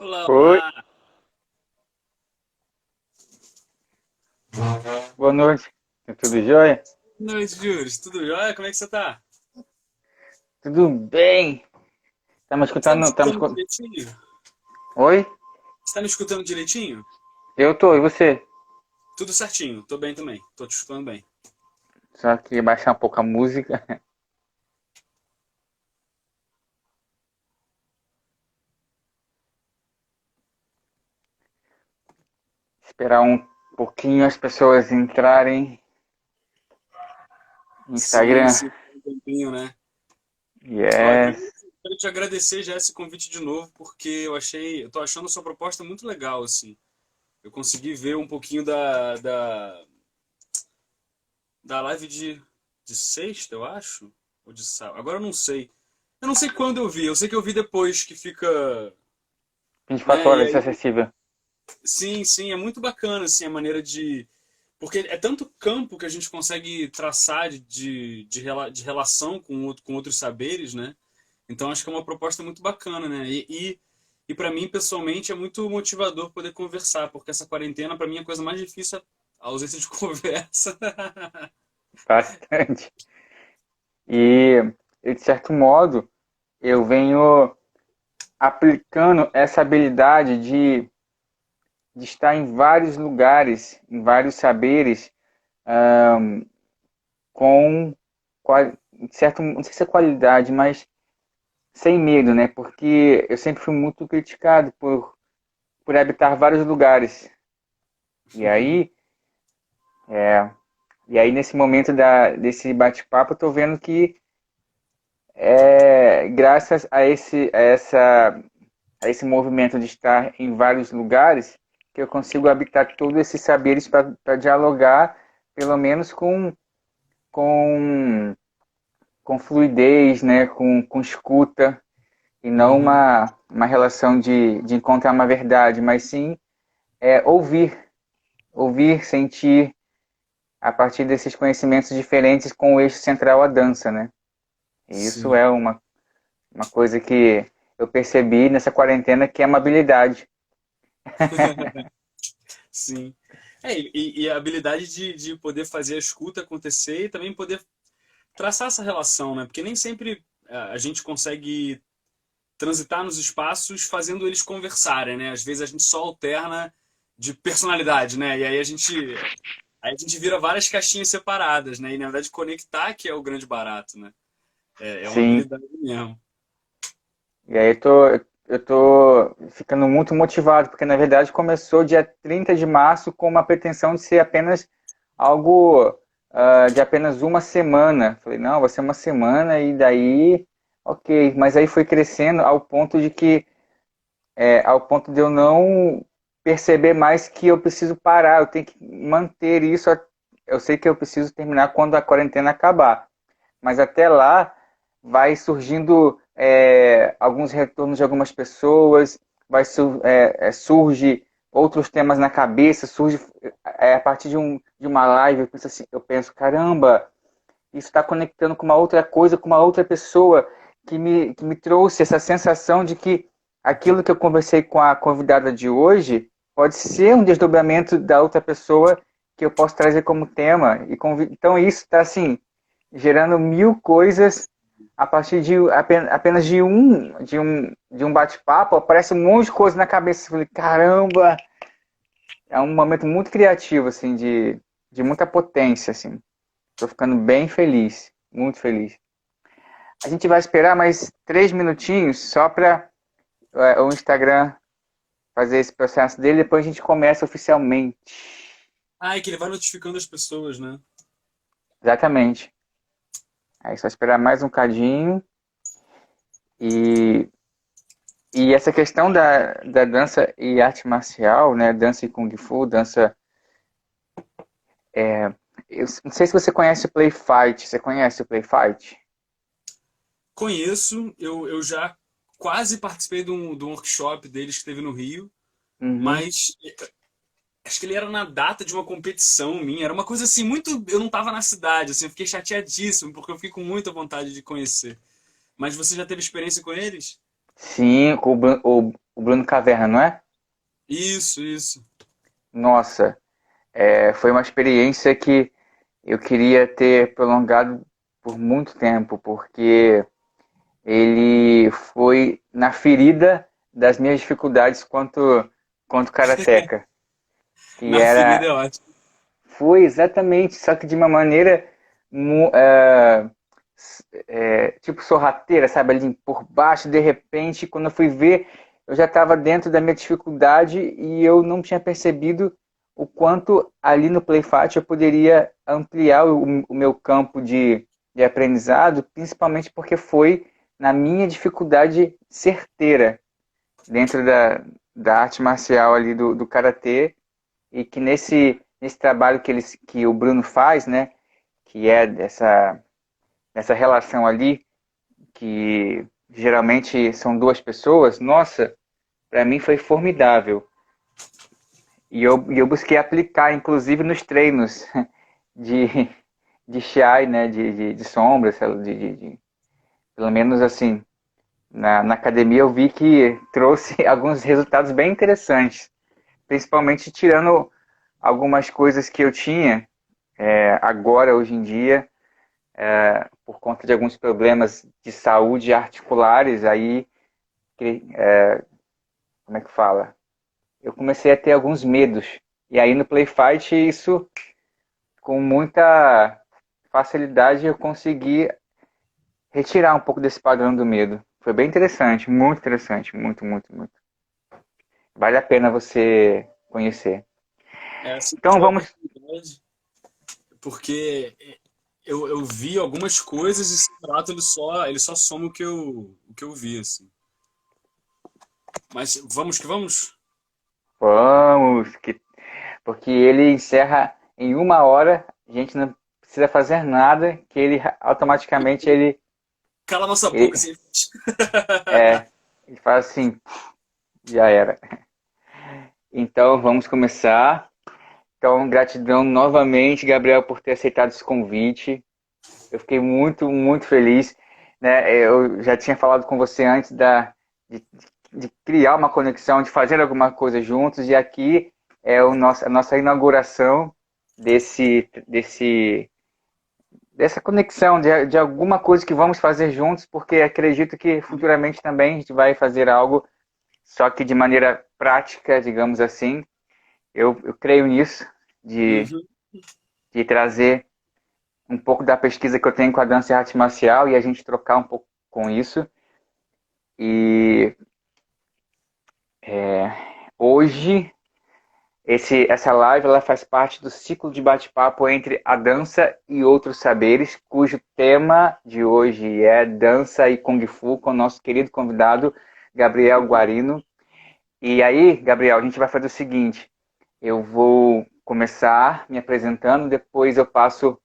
Olá, Oi, olá. boa noite. Tudo jóia? Boa noite, Júlio. Tudo jóia? Como é que você tá? Tudo bem? Tá me Você tá me escutando? escutando direitinho? Oi? Você tá me escutando direitinho? Eu tô, e você? Tudo certinho. Tô bem também. Tô te escutando bem. Só que baixar um pouco a música, esperar um pouquinho as pessoas entrarem no Sim, Instagram. sim, um tempinho, né? Ó, e Yes. eu quero te agradecer já esse convite de novo, porque eu tô achando a sua proposta muito legal, assim. Eu consegui ver um pouquinho da live de sexta, eu acho, ou de sábado. Agora eu não sei. Eu não sei quando eu vi. Eu sei que eu vi depois que fica, 24 né? E horas aí acessível. sim, sim, é muito bacana assim, a maneira de. Porque é tanto campo que a gente consegue traçar de relação com outros saberes, né? Então acho que é uma proposta muito bacana, né? E para mim, pessoalmente, é muito motivador poder conversar, porque essa quarentena, para mim, a coisa mais difícil é a ausência de conversa. Bastante. E, de certo modo, eu venho aplicando essa habilidade de estar em vários lugares, em vários saberes, com certo, não sei se é qualidade, mas sem medo, né? Porque eu sempre fui muito criticado por habitar vários lugares. E aí, é, e aí nesse momento desse bate-papo, eu tô vendo que graças a esse movimento de estar em vários lugares, que eu consigo habitar todos esses saberes para dialogar, pelo menos com, com fluidez, né? Com escuta, e não Uhum. uma relação de encontrar uma verdade, mas sim ouvir, ouvir, sentir a partir desses conhecimentos diferentes com o eixo central a dança, né? E isso Sim. é uma coisa que eu percebi nessa quarentena que é uma habilidade. Sim. E a habilidade de poder fazer a escuta acontecer e também poder traçar essa relação, né? Porque nem sempre a gente consegue transitar nos espaços fazendo eles conversarem, né? Às vezes a gente só alterna de personalidade, né? E aí a gente vira várias caixinhas separadas, né? E na verdade conectar que é o grande barato, né? É uma Sim. habilidade mesmo. E aí eu tô ficando muito motivado, porque na verdade começou dia 30 de março com uma pretensão de ser apenas algo de apenas uma semana. Falei, não, vai ser uma semana e daí, ok. Mas aí foi crescendo ao ponto de que, ao ponto de eu não perceber mais que eu preciso parar, eu tenho que manter isso. Eu sei que eu preciso terminar quando a quarentena acabar, mas até lá vai surgindo alguns retornos de algumas pessoas, surge outros temas na cabeça, surge a partir de uma live, eu penso, caramba, isso está conectando com uma outra coisa, com uma outra pessoa que me trouxe essa sensação de que aquilo que eu conversei com a convidada de hoje pode ser um desdobramento da outra pessoa que eu posso trazer como tema. Então isso está assim, gerando mil coisas a partir de apenas de um bate-papo, aparece um monte de coisa na cabeça. Eu falei, caramba, é um momento muito criativo, assim, de muita potência, assim. Tô ficando bem feliz, muito feliz. A gente vai esperar mais 3 minutinhos só para o Instagram fazer esse processo dele, depois a gente começa oficialmente. Ah, é que ele vai notificando as pessoas, né? Exatamente. Aí só esperar mais um cadinho e essa questão da dança e arte marcial, né? Dança e Kung Fu, dança. Eu não sei se você conhece o Play Fight. Você conhece o Play Fight? Conheço, eu já quase participei de um workshop deles que teve no Rio, Uhum. mas acho que ele era na data de uma competição minha. Era uma coisa assim, muito. Eu não tava na cidade, assim, eu fiquei chateadíssimo, porque eu fiquei com muita vontade de conhecer. Mas você já teve experiência com eles? Sim, o Bruno Caverna, não é? Isso, isso. Nossa, foi uma experiência que eu queria ter prolongado por muito tempo, porque ele foi na ferida das minhas dificuldades quanto karateca, que Na ferida era é ótimo. foi exatamente, só que de uma maneira tipo sorrateira, sabe, ali por baixo, de repente, quando eu fui ver, eu já estava dentro da minha dificuldade e eu não tinha percebido o quanto ali no Play Fight eu poderia ampliar o meu campo de aprendizado, principalmente porque foi na minha dificuldade certeira dentro da arte marcial ali do karatê, e que nesse trabalho que o Bruno faz, né, que é dessa relação ali, que geralmente são duas pessoas, nossa, para mim foi formidável. E eu busquei aplicar, inclusive, nos treinos de, de Shiai, né, de sombras, pelo menos assim, na academia eu vi que trouxe alguns resultados bem interessantes, principalmente tirando algumas coisas que eu tinha agora, hoje em dia, por conta de alguns problemas de saúde articulares, aí, como é que fala? Eu comecei a ter alguns medos. E aí no Play Fight, isso, com muita facilidade, eu consegui retirar um pouco desse padrão do medo. Foi bem interessante, muito, muito, muito. Vale a pena você conhecer. É, se Então tiver vamos. oportunidade, porque eu vi algumas coisas e esse prato ele só soma o que eu vi, assim. Mas vamos que vamos? Vamos, porque ele encerra em 1 hora, a gente não precisa fazer nada, que ele automaticamente Cala nossa boca, ele, assim. é, ele faz assim, já era. Então vamos começar. Então, gratidão novamente, Gabriel, por ter aceitado esse convite. Eu fiquei muito, muito feliz. Né? Eu já tinha falado com você antes de criar uma conexão, de fazer alguma coisa juntos, e aqui é a nossa inauguração dessa conexão, de alguma coisa que vamos fazer juntos, porque acredito que futuramente também a gente vai fazer algo, só que de maneira prática, digamos assim. Eu creio nisso, de, Uhum. de trazer um pouco da pesquisa que eu tenho com a dança e arte marcial e a gente trocar um pouco com isso. E hoje, essa live ela faz parte do ciclo de bate-papo entre a dança e outros saberes, cujo tema de hoje é dança e Kung Fu, com o nosso querido convidado, Gabriel Guarino. E aí, Gabriel, a gente vai fazer o seguinte: eu vou começar me apresentando, depois eu passo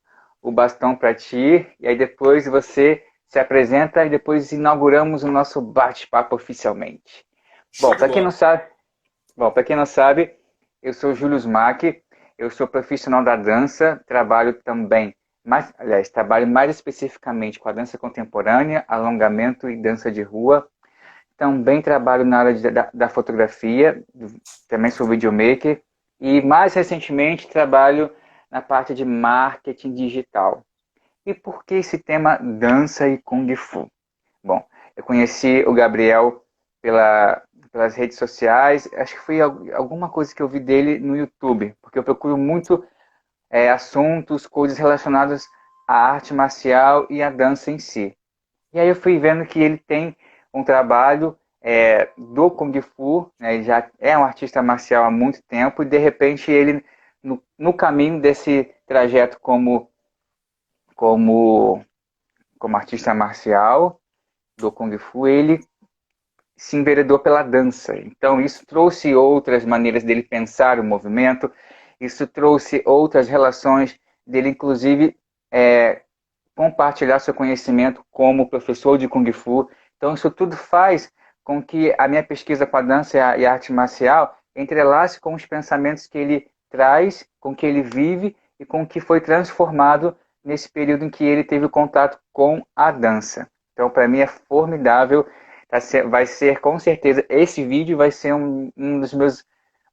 o bastão para ti, e aí depois você se apresenta e depois inauguramos o nosso bate-papo oficialmente. Show Bom, de para quem bola. não sabe, eu sou Júlio Smack, eu sou profissional da dança, trabalho também, aliás, trabalho mais especificamente com a dança contemporânea, alongamento e dança de rua. Também trabalho na área da fotografia, também sou videomaker e mais recentemente trabalho na parte de marketing digital. E por que esse tema dança e Kung Fu? Bom, eu conheci o Gabriel pelas redes sociais, acho que foi alguma coisa que eu vi dele no YouTube, porque eu procuro muito assuntos, coisas relacionadas à arte marcial e à dança em si. E aí eu fui vendo que ele tem um trabalho do Kung Fu, né, ele já é um artista marcial há muito tempo, e de repente ele, no caminho desse trajeto como, como artista marcial do Kung Fu, ele se enveredou pela dança. Então isso trouxe outras maneiras dele pensar o movimento, isso trouxe outras relações dele, inclusive, compartilhar seu conhecimento como professor de Kung Fu. Então, isso tudo faz com que a minha pesquisa com a dança e a arte marcial entrelace com os pensamentos que ele traz, com que ele vive e com o que foi transformado nesse período em que ele teve contato com a dança. Então, para mim é formidável vai ser, com certeza, esse vídeo vai ser um dos meus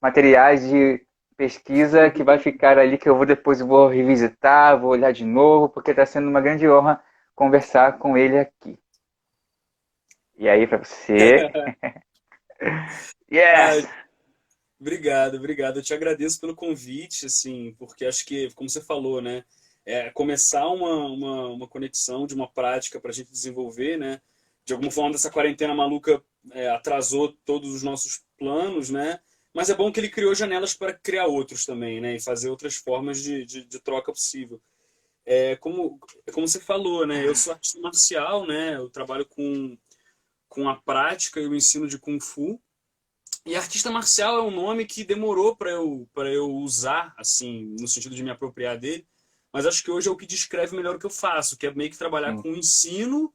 materiais de pesquisa que vai ficar ali, que eu depois vou revisitar, vou olhar de novo, porque está sendo uma grande honra conversar com ele aqui. E aí, para você. Ah, Yes! obrigado, obrigado. Eu te agradeço pelo convite, assim, porque acho que, como você falou, né, começar uma conexão de uma prática para a gente desenvolver, né? De alguma forma, essa quarentena maluca atrasou todos os nossos planos, né? Mas é bom que ele criou janelas para criar outros também, né? E fazer outras formas de troca possível. Como você falou, né? Eu sou artista marcial, né? Eu trabalho com a prática e o ensino de Kung Fu. E artista marcial é um nome que demorou para eu usar, assim, no sentido de me apropriar dele. Mas acho que hoje é o que descreve melhor o que eu faço, que é meio que trabalhar Sim. com o ensino,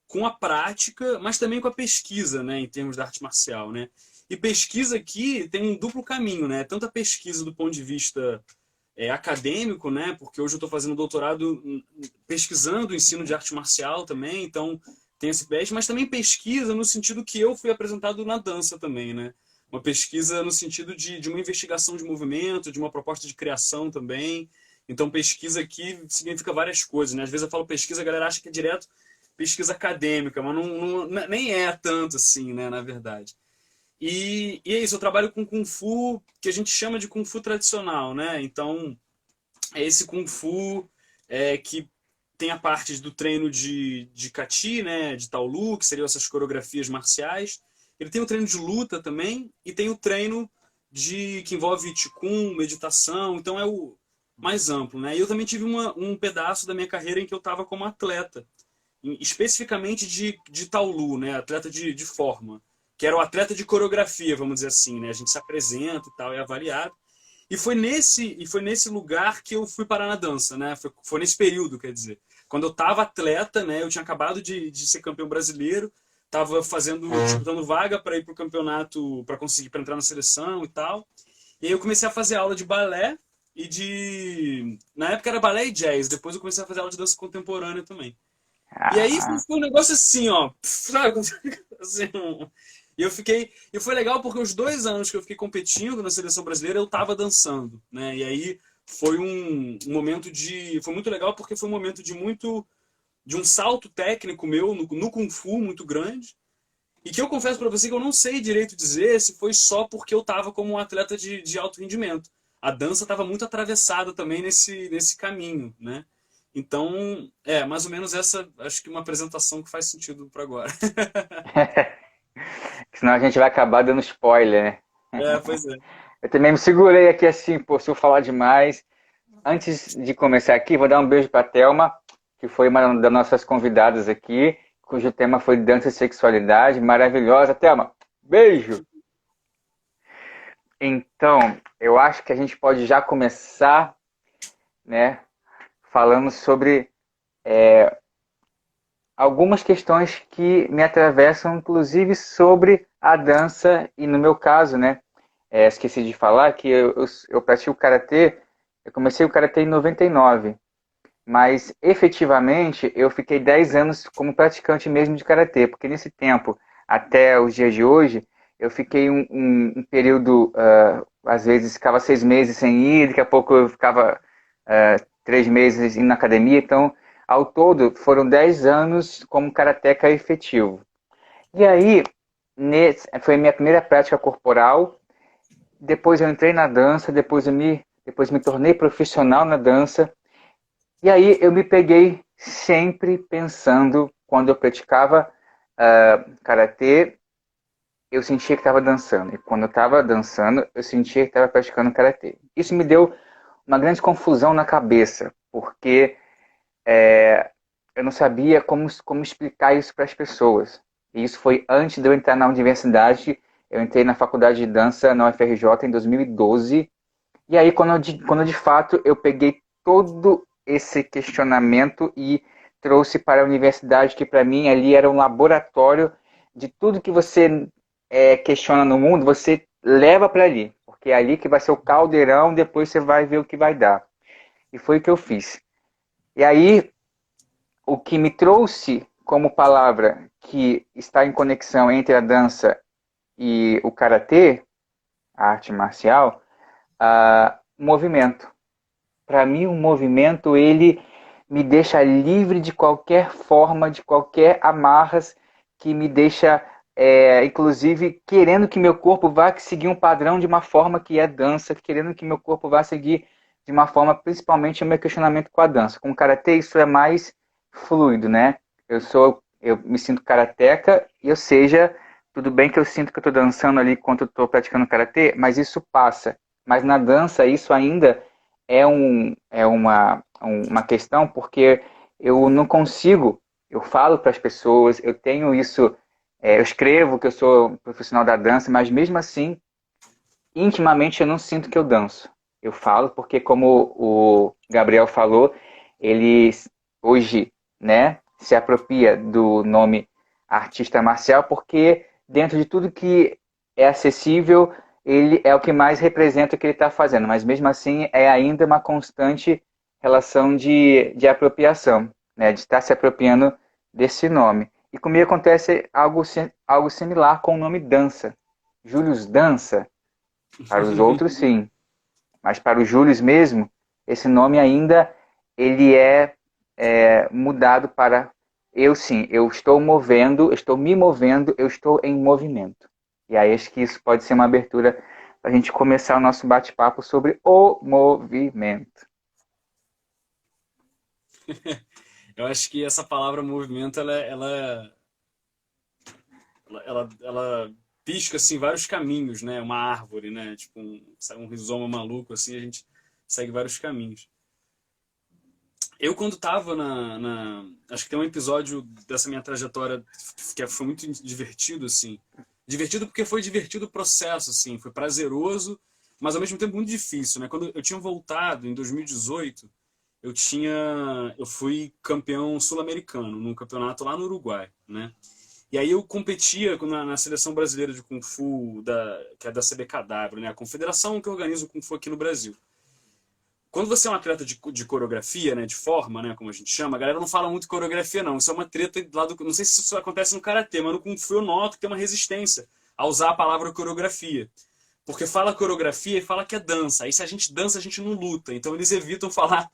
com a prática, mas também com a pesquisa, né, em termos da arte marcial, né? E pesquisa aqui tem um duplo caminho, né? Tanto a pesquisa do ponto de vista acadêmico, né? Porque hoje eu estou fazendo doutorado pesquisando o ensino de arte marcial também, então tem esse pés, mas também pesquisa no sentido que eu fui apresentado na dança também, né? Uma pesquisa no sentido de uma investigação de movimento, de uma proposta de criação também. Então, pesquisa aqui significa várias coisas, né? Às vezes eu falo pesquisa, a galera acha que é direto pesquisa acadêmica, mas nem é tanto assim, né, na verdade. E é isso, eu trabalho com Kung Fu, que a gente chama de Kung Fu tradicional, né? Então, é esse Kung Fu que tem a parte do treino de Kati, né? De Taolu, que seriam essas coreografias marciais. Ele tem o treino de luta também, e tem o treino que envolve Qigong, meditação, então é o mais amplo, né? E eu também tive um pedaço da minha carreira em que eu estava como atleta, especificamente de Taolu, né? Atleta de forma, que era o atleta de coreografia, vamos dizer assim, né? A gente se apresenta e tal, é avaliado. E foi nesse lugar que eu fui parar na dança, né? Foi nesse período, quer dizer. Quando eu estava atleta, né? Eu tinha acabado de ser campeão brasileiro, estava disputando vaga para ir para o campeonato, para conseguir para entrar na seleção e tal. E aí eu comecei a fazer aula de balé na época era balé e jazz. Depois eu comecei a fazer aula de dança contemporânea também. E aí Ah, foi um negócio assim, ó, sabe? Assim, e foi legal porque os 2 anos que eu fiquei competindo na seleção brasileira, eu tava dançando, né? E aí foi um momento foi muito legal porque foi um momento de um salto técnico meu no Kung Fu muito grande. E que eu confesso para você que eu não sei direito dizer se foi só porque eu tava como um atleta de alto rendimento. A dança estava muito atravessada também nesse caminho, né? Então, mais ou menos essa, acho que uma apresentação que faz sentido para agora. senão a gente vai acabar dando spoiler, né? Pois é. Eu também me segurei aqui assim, pô, se eu falar demais. Antes de começar aqui, vou dar um beijo para a Thelma, que foi uma das nossas convidadas aqui, cujo tema foi dança e sexualidade. Maravilhosa. Thelma, beijo! Então, eu acho que a gente pode já começar, né, falando sobre algumas questões que me atravessam, inclusive sobre a dança e no meu caso, né, esqueci de falar que eu pratico karatê, eu comecei o karatê em 99, mas efetivamente eu fiquei 10 anos como praticante mesmo de karatê, porque nesse tempo, até os dias de hoje, eu fiquei um período, às vezes ficava 6 meses sem ir, daqui a pouco eu ficava 3 meses indo na academia, então ao todo foram 10 anos como karateca efetivo. E aí, foi a minha primeira prática corporal, depois eu entrei na dança, depois me tornei profissional na dança, e aí eu me peguei sempre pensando, quando eu praticava karatê, eu sentia que estava dançando. E quando eu estava dançando, eu sentia que estava praticando karatê. Isso me deu uma grande confusão na cabeça, porque eu não sabia como explicar isso para as pessoas. E isso foi antes de eu entrar na universidade. Eu entrei na faculdade de dança na UFRJ em 2012. E aí, quando de fato eu peguei todo esse questionamento e trouxe para a universidade, que para mim ali era um laboratório de tudo que você questiona no mundo, você leva para ali, porque é ali que vai ser o caldeirão, depois você vai ver o que vai dar. E foi o que eu fiz. E aí, o que me trouxe como palavra que está em conexão entre a dança e o karatê, a arte marcial, movimento. Para mim, o movimento, ele me deixa livre de qualquer forma, de qualquer amarras que me deixa, inclusive, querendo que meu corpo vá seguir um padrão de uma forma que é dança, querendo que meu corpo vá seguir de uma forma, principalmente o meu questionamento com a dança. Com o karatê, isso é mais fluido, né? Eu me sinto karateca, e ou seja, tudo bem que eu sinto que eu estou dançando ali enquanto eu estou praticando karatê, mas isso passa. Mas na dança, isso ainda é uma questão, porque eu não consigo, eu falo para as pessoas, eu tenho isso, eu escrevo que eu sou profissional da dança, mas mesmo assim, intimamente eu não sinto que eu danço. Eu falo porque, como o Gabriel falou, ele hoje, né, se apropria do nome artista marcial porque dentro de tudo que é acessível, ele é o que mais representa o que ele está fazendo, mas mesmo assim é ainda uma constante relação de apropriação, né, de estar se apropriando desse nome. E comigo acontece algo similar com o nome dança. Július dança, para os outros sim, mas para o Július mesmo, esse nome ainda ele é mudado para eu sim, eu estou movendo, eu estou me movendo, eu estou em movimento. E aí acho que isso pode ser uma abertura para a gente começar o nosso bate-papo sobre o movimento. Eu acho que essa palavra movimento, ela pisca assim vários caminhos, né? Uma árvore, né? Tipo um rizoma maluco assim, a gente segue vários caminhos. Eu quando tava acho que tem um episódio dessa minha trajetória que foi muito divertido assim. Divertido porque foi divertido o processo assim, foi prazeroso, mas ao mesmo tempo muito difícil, né? Quando eu tinha voltado em 2018, eu fui campeão sul-americano num campeonato lá no Uruguai, né? E aí eu competia na seleção brasileira de Kung Fu, que é da CBKW, né? A confederação que organiza o Kung Fu aqui no Brasil. Quando você é um atleta de coreografia, né, de forma, né, como a gente chama, a galera não fala muito coreografia, não. Isso é uma treta lá do... Não sei se isso acontece no karatê, mas no Kung Fu eu noto que tem uma resistência a usar a palavra coreografia. Porque fala coreografia e fala que é dança. Aí se a gente dança, a gente não luta. Então eles evitam falar,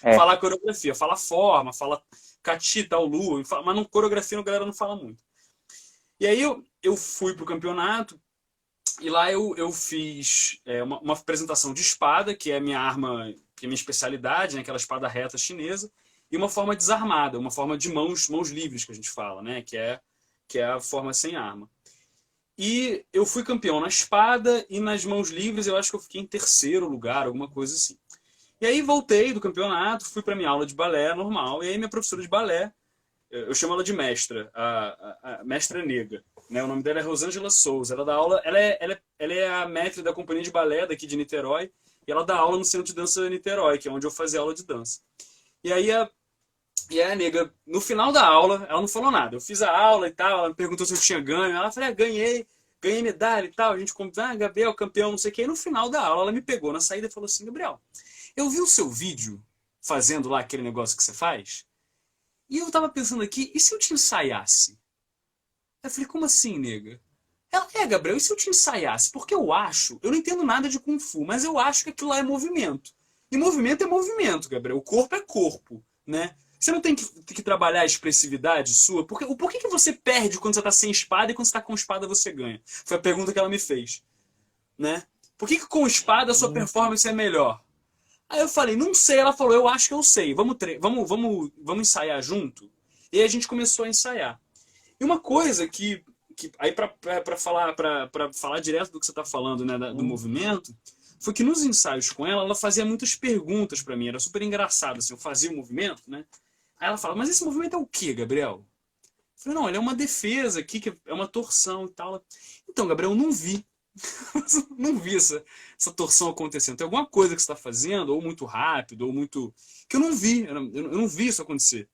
É, falar coreografia. Fala forma, fala kati, tal, lu, mas não, coreografia a galera não fala muito. E aí eu fui pro campeonato e lá eu fiz uma apresentação de espada, que é a minha arma, que é a minha especialidade, né, aquela espada reta chinesa, e uma forma desarmada, uma forma de mãos livres, que a gente fala, né, que é a forma sem arma. E eu fui campeão na espada e nas mãos livres eu acho que eu fiquei em terceiro lugar, alguma coisa assim. E aí voltei do campeonato, fui para minha aula de balé normal, e aí minha professora de balé, eu chamo ela de mestra, a mestra nega. Né? O nome dela é Rosângela Souza. Ela dá aula, ela é a maître da companhia de balé daqui de Niterói, e ela dá aula no Centro de Dança Niterói, que é onde eu fazia aula de dança. E aí a nega, no final da aula, ela não falou nada. Eu fiz a aula e tal, ela me perguntou se eu tinha ganho. Ela falou, ganhei medalha e tal. A gente contou, Gabriel, campeão, não sei o que. E no final da aula, ela me pegou na saída e falou assim, Gabriel, eu vi o seu vídeo fazendo lá aquele negócio que você faz, e eu tava pensando aqui, e se eu te ensaiasse? Eu falei, como assim, nega? Ela, Gabriel, e se eu te ensaiasse? Porque eu não entendo nada de Kung Fu, mas eu acho que aquilo lá é movimento. E movimento é movimento, Gabriel. O corpo é corpo, né? Você não tem que trabalhar a expressividade sua? Por que você perde quando você tá sem espada e quando você tá com espada você ganha? Foi a pergunta que ela me fez, né? Por que com espada a sua performance é melhor? Aí eu falei, não sei. Ela falou, eu acho que eu sei. Vamos ensaiar junto? E aí a gente começou a ensaiar. E uma coisa que aí para falar direto do que você está falando, né, do movimento, foi que nos ensaios com ela fazia muitas perguntas para mim, era super engraçado, assim, eu fazia o movimento, né? Aí ela fala, mas esse movimento é o quê, Gabriel? Eu falei, não, ele é uma defesa aqui, que é uma torção e tal. Então, Gabriel, eu não vi. Não vi essa torção acontecendo. Tem alguma coisa que você está fazendo, ou muito rápido, ou muito... que eu não vi, eu não vi isso acontecer.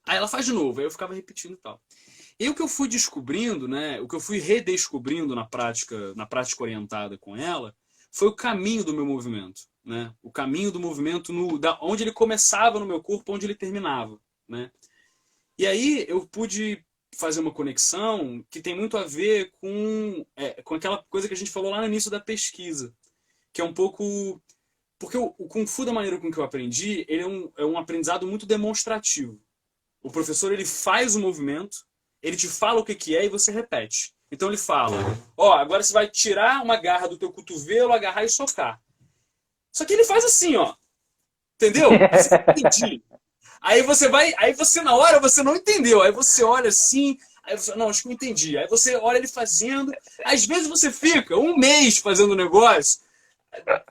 Aí ela faz de novo, aí eu ficava repetindo e tal. E o que eu fui descobrindo, né, o que eu fui redescobrindo na prática orientada com ela, foi o caminho do meu movimento, né? O caminho do movimento onde ele começava no meu corpo, onde ele terminava, né? E aí eu pude fazer uma conexão que tem muito a ver com aquela coisa que a gente falou lá no início da pesquisa, que é um pouco... Porque o Kung Fu, da maneira com que eu aprendi, ele é um aprendizado muito demonstrativo. O professor, ele faz o movimento, ele te fala o que que é e você repete. Então ele fala, ó, agora você vai tirar uma garra do teu cotovelo, agarrar e socar. Só que ele faz assim, ó. Entendeu? Você entendi. Aí você na hora você não entendeu. Aí você olha assim, aí você, não, acho que eu entendi. Aí você olha ele fazendo. Às vezes você fica um mês fazendo o negócio,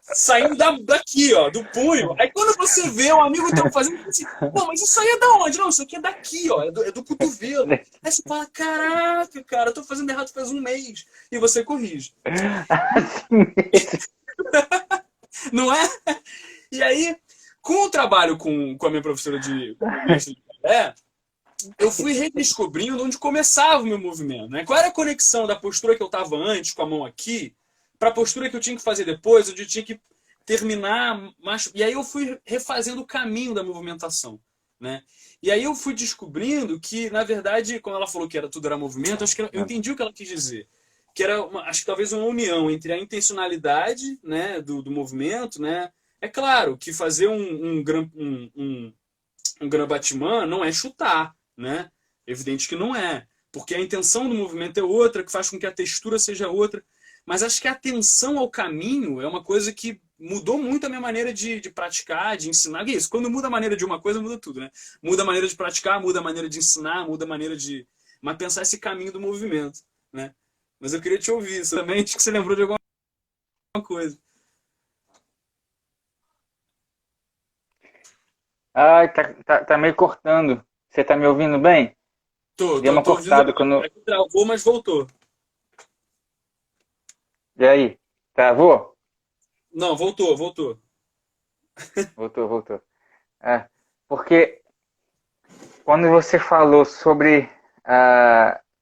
saindo daqui, ó, do punho. Aí quando você vê um amigo teu fazendo assim, pô, mas isso aí é da onde? Não, isso aqui é daqui, ó, é do cotovelo. Aí você fala, caraca, cara, eu tô fazendo errado faz um mês. E você corrige. Assim mesmo. Não é? E aí, com o trabalho com a minha professora como mestre de balé, eu fui redescobrindo onde começava o meu movimento, né? Qual era a conexão da postura que eu estava antes, com a mão aqui, para a postura que eu tinha que fazer depois, onde eu tinha que terminar. E aí eu fui refazendo o caminho da movimentação, né? E aí eu fui descobrindo que, na verdade, quando ela falou que tudo era movimento, acho que eu entendi o que ela quis dizer. Que era, acho que talvez uma união entre a intencionalidade, né, do movimento, né? É claro que fazer um Grand Batman não é chutar, né? Evidente que não é. Porque a intenção do movimento é outra, que faz com que a textura seja outra. Mas acho que a atenção ao caminho é uma coisa que mudou muito a minha maneira de praticar, de ensinar. E é isso, quando muda a maneira de uma coisa, muda tudo, né? Muda a maneira de praticar, muda a maneira de ensinar, muda a maneira de... Mas pensar esse caminho do movimento, né? Mas eu queria te ouvir isso também, acho que você lembrou de alguma coisa. Ai, tá meio cortando. Você tá me ouvindo bem? Deu uma Tô ouvindo cortada agora. quando. É que travou, mas voltou. E aí? Travou? Não, voltou. Voltou. É, porque quando você falou sobre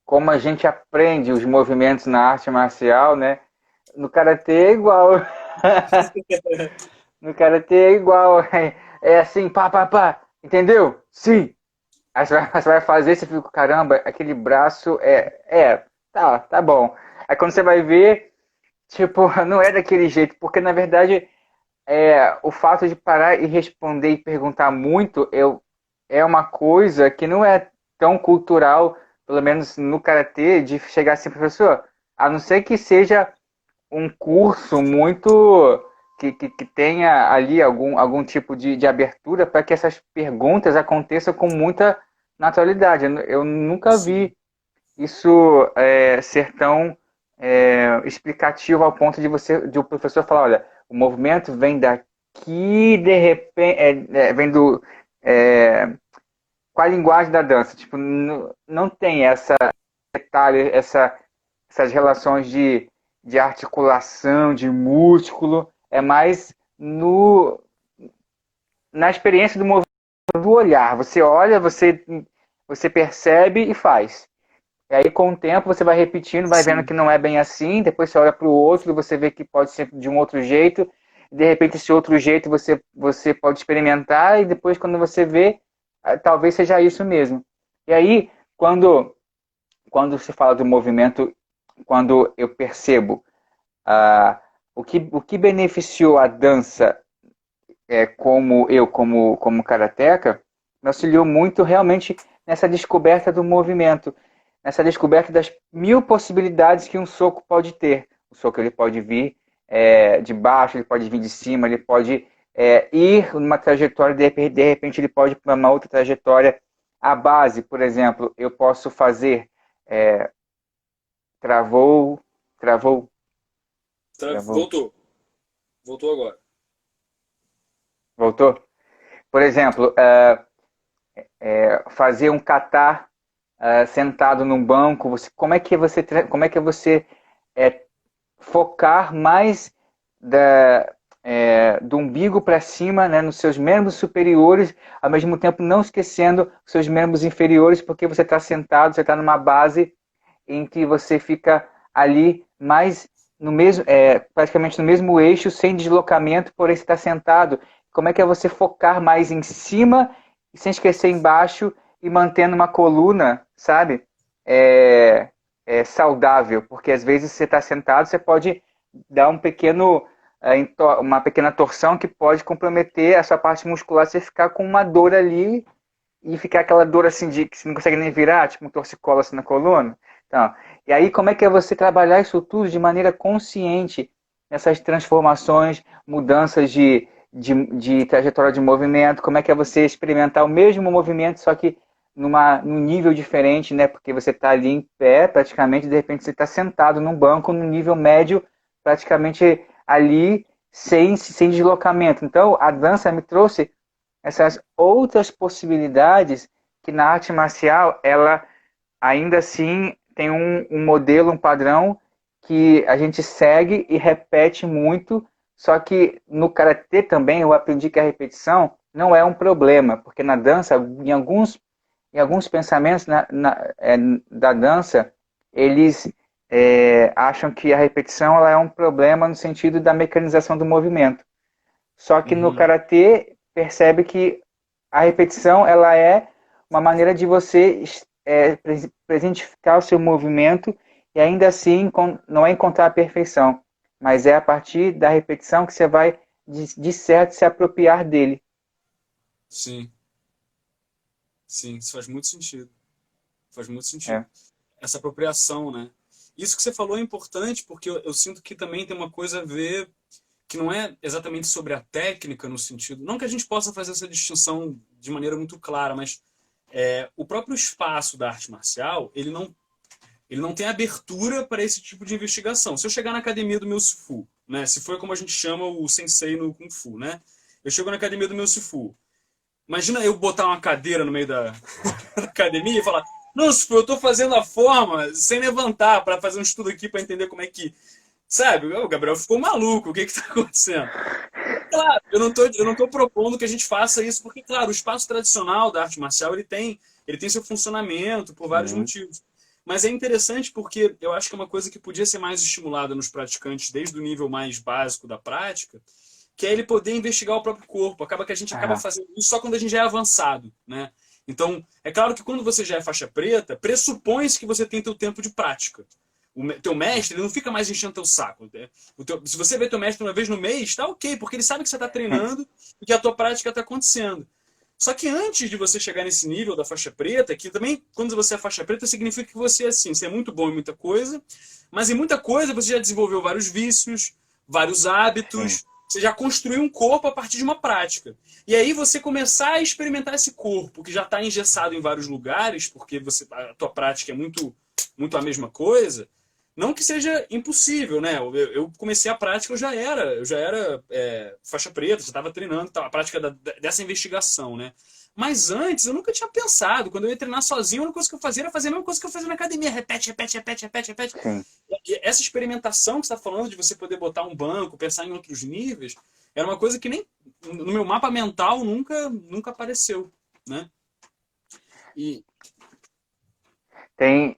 como a gente aprende os movimentos na arte marcial, né? No karatê é igual. No karatê é igual. É assim, pá. Entendeu? Sim. Aí você vai fazer, você fica, caramba, aquele braço tá bom. Aí quando você vai ver, tipo, não é daquele jeito, porque na verdade o fato de parar e responder e perguntar muito é uma coisa que não é tão cultural, pelo menos no karatê, de chegar assim, professor, a não ser que seja um curso muito que tenha ali algum tipo de abertura para que essas perguntas aconteçam com muita naturalidade. Eu nunca Sim. vi isso ser tão explicativo ao ponto de o professor falar, olha, o movimento vem daqui, de repente, vem do com a linguagem da dança, tipo, não tem essa detalhe, essas relações de articulação, de músculo, é mais na experiência do movimento, do olhar. Você olha, você percebe e faz. E aí, com o tempo, você vai repetindo, vai vendo Sim. que não é bem assim, depois você olha para o outro, você vê que pode ser de um outro jeito, de repente esse outro jeito você pode experimentar, e depois quando você vê, talvez seja isso mesmo. E aí, quando se fala do movimento, quando eu percebo o que beneficiou a dança como karateca, me auxiliou muito realmente nessa descoberta do movimento, nessa descoberta das mil possibilidades que um soco pode ter. O soco ele pode vir de baixo, ele pode vir de cima, ele pode ir numa trajetória, de repente ele pode ir para uma outra trajetória. A base, por exemplo, eu posso fazer travou, travou, travou, Voltou agora. voltou? Por exemplo, fazer um kata sentado num banco, como é que você focar mais do umbigo para cima, né, nos seus membros superiores, ao mesmo tempo não esquecendo os seus membros inferiores, porque você está sentado, você está numa base em que você fica ali mais no mesmo, praticamente no mesmo eixo, sem deslocamento, porém você está sentado. Como é que é você focar mais em cima, sem esquecer embaixo, e mantendo uma coluna, sabe? É, saudável, porque às vezes você está sentado, você pode dar uma pequena torção que pode comprometer a sua parte muscular, você ficar com uma dor ali e ficar aquela dor assim de que você não consegue nem virar, tipo um torcicolo assim na coluna. Então, e aí como é que é você trabalhar isso tudo de maneira consciente, essas transformações, mudanças de trajetória de movimento, como é que é você experimentar o mesmo movimento, só que num nível diferente, né? Porque você está ali em pé, praticamente, de repente você está sentado num banco, no nível médio, praticamente ali, sem deslocamento. Então, a dança me trouxe essas outras possibilidades que na arte marcial ela ainda assim tem um modelo, um padrão que a gente segue e repete muito, só que no karatê também eu aprendi que a repetição não é um problema, porque na dança, em alguns pensamentos da dança, eles acham que a repetição ela é um problema no sentido da mecanização do movimento. Só que no Uhum. karatê percebe que a repetição ela é uma maneira de você presentificar o seu movimento e ainda assim não é encontrar a perfeição, mas é a partir da repetição que você vai de certo se apropriar dele. Sim, sim, isso faz muito sentido. Faz muito sentido. É. Essa apropriação, né? Isso que você falou é importante porque eu sinto que também tem uma coisa a ver que não é exatamente sobre a técnica no sentido, não que a gente possa fazer essa distinção de maneira muito clara, mas o próprio espaço da arte marcial, ele não tem abertura para esse tipo de investigação. Se eu chegar na academia do meu Sifu, né, se for como a gente chama o sensei no Kung Fu, né, eu chego na academia do meu Sifu, imagina eu botar uma cadeira no meio da, da academia e falar, não, Sifu, eu estou fazendo a forma sem levantar para fazer um estudo aqui para entender como é que. Sabe, o Gabriel ficou maluco, o que está acontecendo? Claro, eu não tô propondo que a gente faça isso, porque, claro, o espaço tradicional da arte marcial ele tem seu funcionamento por vários Sim. motivos. Mas é interessante porque eu acho que é uma coisa que podia ser mais estimulada nos praticantes desde o nível mais básico da prática, que é ele poder investigar o próprio corpo. Acaba que a gente acaba Ah, fazendo isso só quando a gente já é avançado, né? Então, é claro que quando você já é faixa preta, pressupõe-se que você tem teu tempo de prática. Teu mestre ele não fica mais enchendo teu saco. Né? Se você vê teu mestre uma vez no mês, tá ok, porque ele sabe que você está treinando e que a tua prática está acontecendo. Só que antes de você chegar nesse nível da faixa preta, que também, quando você é faixa preta, significa que você é assim, você é muito bom em muita coisa, mas em muita coisa você já desenvolveu vários vícios, vários sim. hábitos, você já construiu um corpo a partir de uma prática. E aí você começar a experimentar esse corpo, que já está engessado em vários lugares, porque a tua prática é muito, muito a mesma coisa, não que seja impossível, né? Eu comecei a prática, eu já era faixa preta, já estava treinando, a prática dessa investigação, né? Mas antes eu nunca tinha pensado. Quando eu ia treinar sozinho, a única coisa que eu fazia era fazer a mesma coisa que eu fazia na academia. Repete, repete, repete, repete, repete. Sim. E essa experimentação que você está falando de você poder botar um banco, pensar em outros níveis, era uma coisa que nem no meu mapa mental nunca apareceu, né? E, Tem,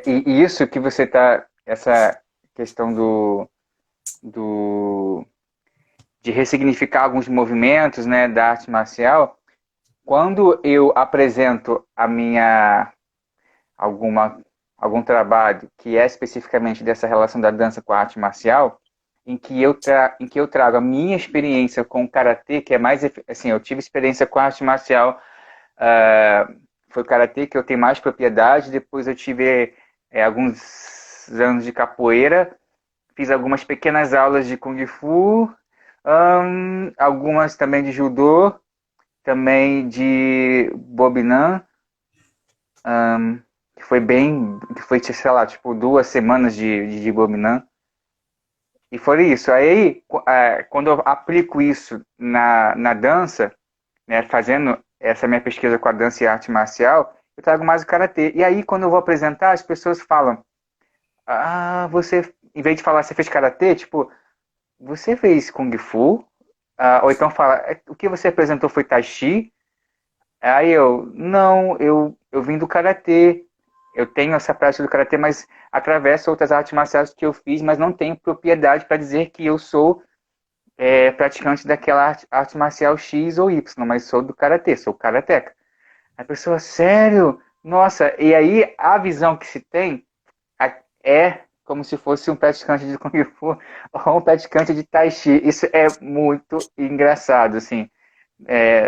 e isso que você está, essa questão do, de ressignificar alguns movimentos, né, da arte marcial, quando eu apresento alguma, algum trabalho que é especificamente dessa relação da dança com a arte marcial, em que eu trago a minha experiência com o karatê, que é mais assim, eu tive experiência com a arte marcial, foi o karatê que eu tenho mais propriedade, depois eu tive alguns anos de capoeira, fiz algumas pequenas aulas de kung fu, algumas também de judô, também de bobinan, que foi, sei lá, tipo 2 semanas de bobinan. E foi isso. Aí, quando eu aplico isso na dança, né, fazendo essa minha pesquisa com a dança e a arte marcial, eu trago mais o karatê. E aí, quando eu vou apresentar, as pessoas falam: Ah, você, em vez de falar você fez karatê, tipo, você fez kung fu? Ou então fala: O que você apresentou foi tai chi? Aí eu, não, eu vim do karatê. Eu tenho essa prática do karatê, mas através outras artes marciais que eu fiz, mas não tenho propriedade para dizer que eu sou praticante daquela arte marcial X ou Y, mas sou do karatê, sou karateca. A pessoa, sério? Nossa, e aí a visão que se tem é como se fosse um praticante de Kung Fu ou um praticante de Tai Chi. Isso é muito engraçado, assim.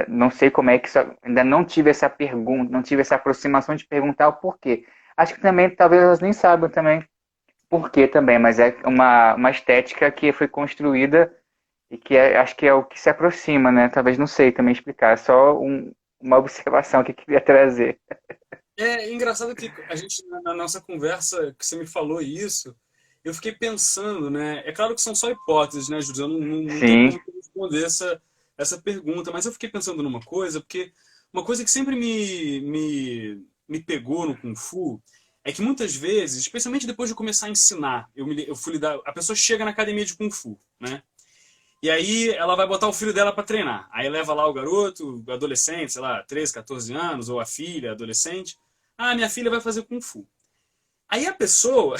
Não sei como é que isso, ainda não tive essa pergunta, não tive essa aproximação de perguntar o porquê. Acho que também, talvez elas nem saibam também porquê também, mas é uma estética que foi construída e que acho que é o que se aproxima, né? Talvez não sei também explicar, é só uma observação que eu queria trazer. É engraçado que a gente, na nossa conversa, que você me falou isso, eu fiquei pensando, né? É claro que são só hipóteses, né, Júlio? Eu não tenho Sim, como responder essa pergunta, mas eu fiquei pensando numa coisa, porque uma coisa que sempre me pegou no Kung Fu é que muitas vezes, especialmente depois de começar a ensinar, eu fui lidar, a pessoa chega na academia de Kung Fu, né? E aí ela vai botar o filho dela para treinar. Aí leva lá o garoto, o adolescente, sei lá, 13, 14 anos, ou a filha, adolescente. Ah, minha filha vai fazer Kung Fu. Aí a pessoa,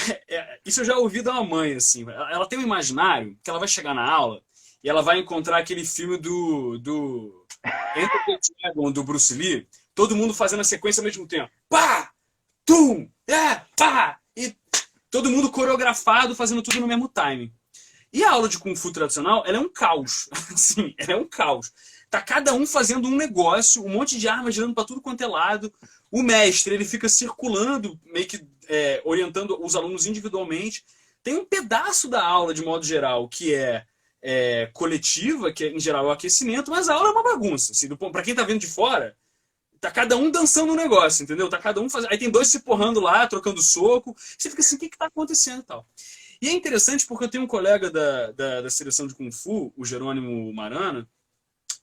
isso eu já ouvi da uma mãe, assim, ela tem um imaginário que ela vai chegar na aula e ela vai encontrar aquele filme do Enter the Dragon, do Bruce Lee, todo mundo fazendo a sequência ao mesmo tempo. Pá! Tum! Pá! E todo mundo coreografado, fazendo tudo no mesmo timing. E a aula de Kung Fu tradicional, ela é um caos. Assim, ela é um caos. Tá cada um fazendo um negócio, um monte de armas girando para tudo quanto é lado. O mestre, ele fica circulando, meio que orientando os alunos individualmente. Tem um pedaço da aula, de modo geral, que coletiva, que em geral é o aquecimento, mas a aula é uma bagunça. Assim, para quem tá vendo de fora, tá cada um dançando um negócio, entendeu? Tá cada um fazendo. Aí tem dois se porrando lá, trocando soco. Você fica assim, o que que tá acontecendo e tal? E é interessante porque eu tenho um colega da seleção de Kung Fu, o Jerônimo Marana,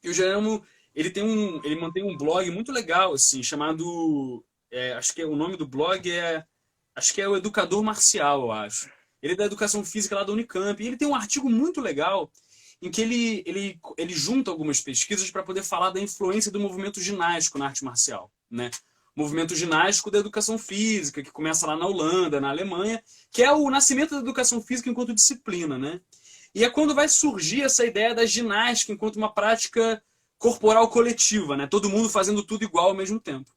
e o Jerônimo, ele mantém um blog muito legal, assim, chamado, acho que o nome do blog acho que é o Educador Marcial, eu acho. Ele é da Educação Física lá da Unicamp, e ele tem um artigo muito legal em que ele junta algumas pesquisas para poder falar da influência do movimento ginástico na arte marcial, né? Movimento ginástico da educação física, que começa lá na Holanda, na Alemanha, que é o nascimento da educação física enquanto disciplina, né? E é quando vai surgir essa ideia da ginástica enquanto uma prática corporal coletiva, né? Todo mundo fazendo tudo igual ao mesmo tempo.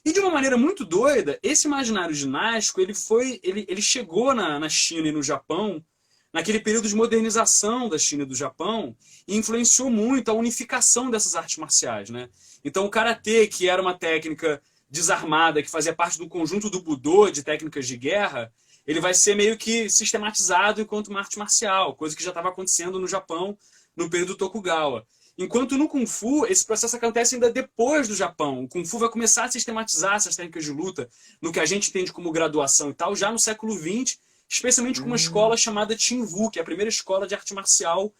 E de uma maneira muito doida, esse imaginário ginástico, ele chegou na China e no Japão, naquele período de modernização da China e do Japão, e influenciou muito a unificação dessas artes marciais, né? Então o karatê, que era uma técnica desarmada, que fazia parte do conjunto do Budô, de técnicas de guerra, ele vai ser meio que sistematizado enquanto uma arte marcial, coisa que já estava acontecendo no Japão no período Tokugawa. Enquanto no Kung Fu, esse processo acontece ainda depois do Japão. O Kung Fu vai começar a sistematizar essas técnicas de luta no que a gente entende como graduação e tal, já no século XX, especialmente com uma escola chamada Tinvu, que é a primeira escola de arte marcial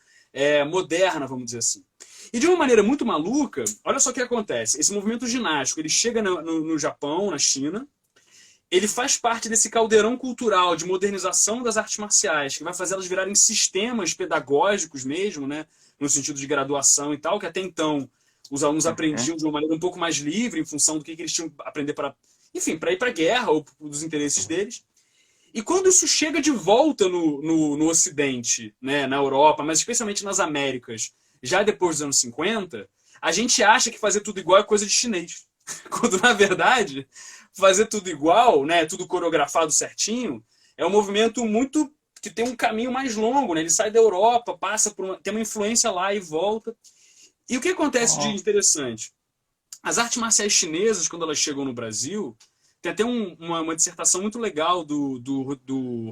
moderna, vamos dizer assim. E de uma maneira muito maluca, olha só o que acontece. Esse movimento ginástico, ele chega no Japão, na China, ele faz parte desse caldeirão cultural de modernização das artes marciais, que vai fazer elas virarem sistemas pedagógicos mesmo, né? No sentido de graduação e tal, que até então os alunos aprendiam de uma maneira um pouco mais livre, em função do que eles tinham que aprender para, enfim, para ir para a guerra ou dos interesses deles. E quando isso chega de volta no Ocidente, né, na Europa, mas especialmente nas Américas, já depois dos anos 50, a gente acha que fazer tudo igual é coisa de chinês. Quando, na verdade, fazer tudo igual, né, tudo coreografado certinho, é um movimento muito que tem um caminho mais longo, né? Ele sai da Europa, passa por tem uma influência lá e volta. E o que acontece de interessante? As artes marciais chinesas, quando elas chegam no Brasil, tem até uma dissertação muito legal do